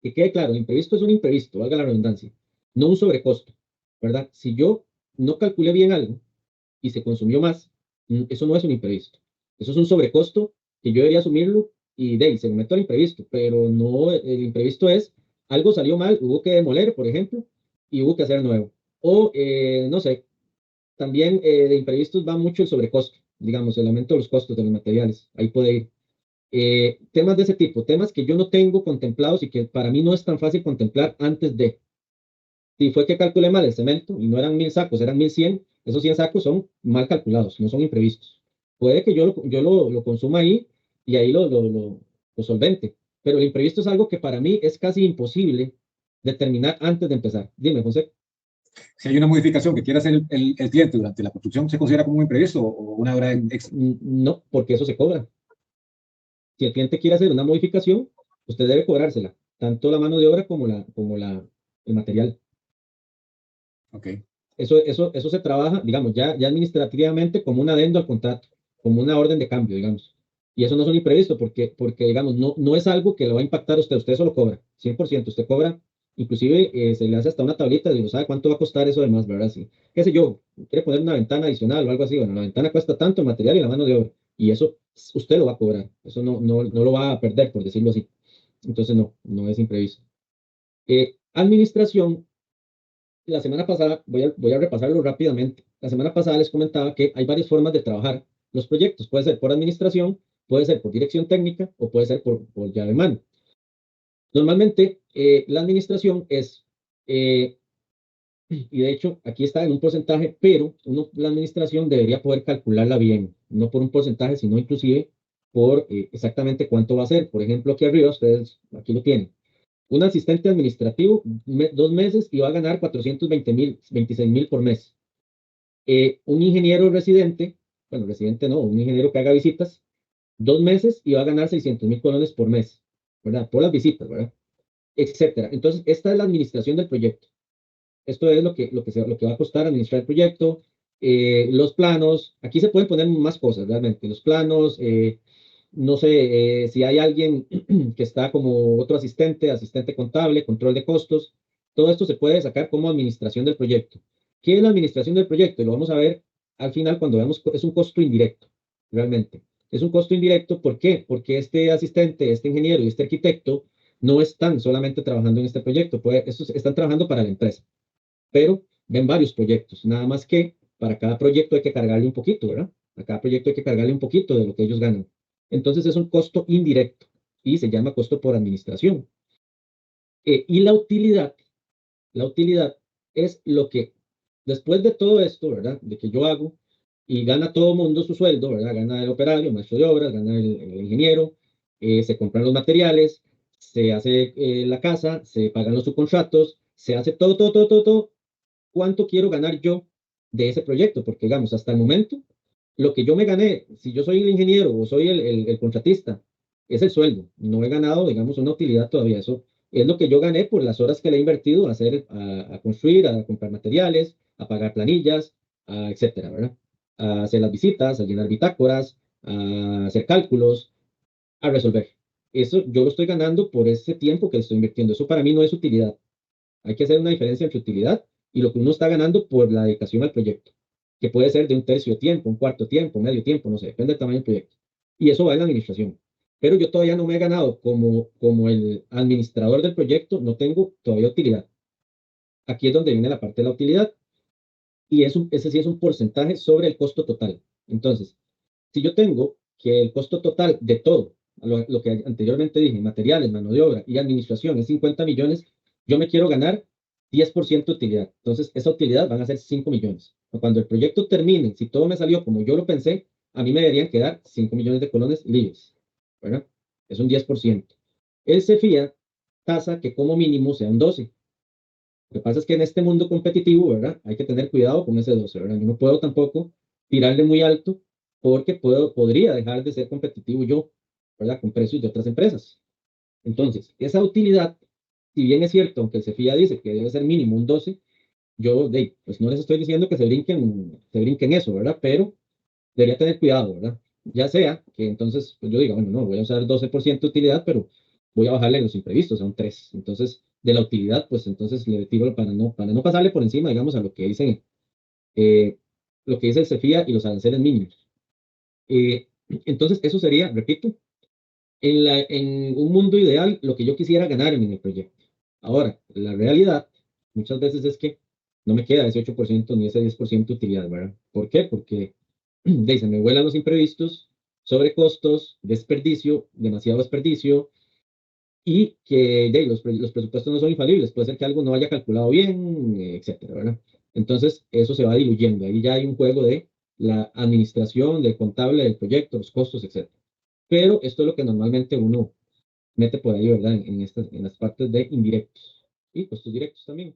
[SPEAKER 1] que quede claro, el imprevisto es un imprevisto, valga la redundancia, no un sobrecosto, ¿verdad? Si yo no calculé bien algo y se consumió más, eso no es un imprevisto. Eso es un sobrecosto que yo debería asumirlo y de ahí se me meto al imprevisto, pero no, el imprevisto es algo salió mal, hubo que demoler, por ejemplo, y hubo que hacer nuevo. O, no sé, también de imprevistos va mucho el sobrecosto, digamos, el aumento de los costos de los materiales, ahí puede ir. Temas de ese tipo, temas que yo no tengo contemplados y que para mí no es tan fácil contemplar antes de. Si fue que calculé mal el cemento y no eran 1.000 sacos, eran 1.100, esos 100 sacos son mal calculados, no son imprevistos. Puede que yo lo consuma ahí y ahí lo solvente, pero el imprevisto es algo que para mí es casi imposible determinar antes de empezar. Dime, José.
[SPEAKER 6] Si hay una modificación que quiera hacer el cliente durante la construcción, ¿se considera como un imprevisto o una hora extra?
[SPEAKER 1] No, porque eso se cobra. Si el cliente quiere hacer una modificación, usted debe cobrársela, tanto la mano de obra como el material.
[SPEAKER 6] Ok.
[SPEAKER 1] Eso se trabaja, digamos, ya administrativamente como un adendo al contrato, como una orden de cambio, digamos. Y eso no es un imprevisto porque digamos, no es algo que le va a impactar a usted, usted solo cobra, 100%, usted cobra, inclusive se le hace hasta una tablita y no sabe cuánto va a costar eso además, ¿verdad? Sí. Qué sé yo, quiere poner una ventana adicional o algo así, bueno, la ventana cuesta tanto el material y la mano de obra, y eso usted lo va a cobrar, eso no lo va a perder, por decirlo así. Entonces no es imprevisto. Administración, la semana pasada, voy a repasarlo rápidamente. La semana pasada les comentaba que hay varias formas de trabajar los proyectos. Puede ser por administración, puede ser por dirección técnica o puede ser por llave mano. Normalmente, la administración es, y de hecho aquí está en un porcentaje, pero la administración debería poder calcularla bien, no por un porcentaje, sino inclusive por exactamente cuánto va a ser. Por ejemplo, aquí arriba, ustedes aquí lo tienen. Un asistente administrativo, 2 meses y va a ganar 420.000, 26.000 por mes. Un ingeniero residente, bueno, residente no, un ingeniero que haga visitas, 2 meses y va a ganar 600.000 colones por mes, ¿verdad? Por las visitas, ¿verdad? Etcétera. Entonces, esta es la administración del proyecto. Esto es lo que va a costar administrar el proyecto. Los planos, aquí se pueden poner más cosas realmente. Los planos, no sé si hay alguien que está como otro asistente contable, control de costos. Todo esto se puede sacar como administración del proyecto. ¿Qué es la administración del proyecto? Y lo vamos a ver al final cuando veamos, es un costo indirecto, realmente. Es un costo indirecto, ¿por qué? Porque este asistente, este ingeniero y este arquitecto no están solamente trabajando en este proyecto, estos están trabajando para la empresa, pero ven varios proyectos, nada más que para cada proyecto hay que cargarle un poquito, ¿verdad? A cada proyecto hay que cargarle un poquito de lo que ellos ganan. Entonces es un costo indirecto. y se llama costo por administración. Y la utilidad es lo que, después de todo esto, ¿verdad? De que yo hago, y gana todo el mundo su sueldo, ¿verdad? Gana el operario, maestro de obras, gana el ingeniero, se compran los materiales, se hace la casa, se pagan los subcontratos, se hace todo. ¿Cuánto quiero ganar yo de ese proyecto? Porque, digamos, hasta el momento, lo que yo me gané, si yo soy el ingeniero o soy el contratista, es el sueldo. No he ganado, digamos, una utilidad todavía. Eso es lo que yo gané por las horas que le he invertido a hacer, a construir, a comprar materiales, a pagar planillas, etcétera, ¿verdad? A hacer las visitas, a llenar bitácoras, a hacer cálculos, a resolver. Eso yo lo estoy ganando por ese tiempo que estoy invirtiendo. Eso para mí no es utilidad. Hay que hacer una diferencia entre utilidad y lo que uno está ganando por la dedicación al proyecto, que puede ser de un tercio de tiempo, un cuarto de tiempo, medio tiempo, no sé, depende del tamaño del proyecto. Y eso va en la administración. Pero yo todavía no me he ganado como el administrador del proyecto, no tengo todavía utilidad. Aquí es donde viene la parte de la utilidad y ese sí es un porcentaje sobre el costo total. Entonces, si yo tengo que el costo total de todo, lo que anteriormente dije, materiales, mano de obra y administración es 50 millones, yo me quiero ganar 10% de utilidad. Entonces, esa utilidad van a ser 5 millones. Cuando el proyecto termine, si todo me salió como yo lo pensé, a mí me deberían quedar 5 millones de colones libres. ¿Verdad? Es un 10%. El CEFIA tasa que como mínimo sea un 12%. Lo que pasa es que en este mundo competitivo, ¿verdad? Hay que tener cuidado con ese 12, ¿verdad? Yo no puedo tampoco tirarle muy alto porque podría dejar de ser competitivo yo, ¿verdad? Con precios de otras empresas. Entonces, esa utilidad, si bien es cierto, aunque el CEFIA dice que debe ser mínimo un 12, yo, pues no les estoy diciendo que se brinquen eso, ¿verdad? Pero debería tener cuidado, ¿verdad? Ya sea que entonces pues yo diga, bueno, no, voy a usar 12% de utilidad, pero voy a bajarle los imprevistos a un 3. Entonces, de la utilidad, pues entonces le tiro para no pasarle por encima, digamos, a eh, lo que dice el CEFIA y los aranceles mínimos. Entonces, eso sería, repito, en un mundo ideal, lo que yo quisiera ganar en el proyecto. Ahora, la realidad muchas veces es que no me queda ese 8% ni ese 10% de utilidad, ¿verdad? ¿Por qué? Porque se me vuelan los imprevistos, sobrecostos, desperdicio, demasiado desperdicio, y que los presupuestos no son infalibles. Puede ser que algo no haya calculado bien, etcétera, ¿verdad? Entonces, eso se va diluyendo. Ahí ya hay un juego de la administración, del contable del proyecto, los costos, etcétera. Pero esto es lo que normalmente uno mete por ahí, ¿verdad? En las partes de indirectos y costos directos también.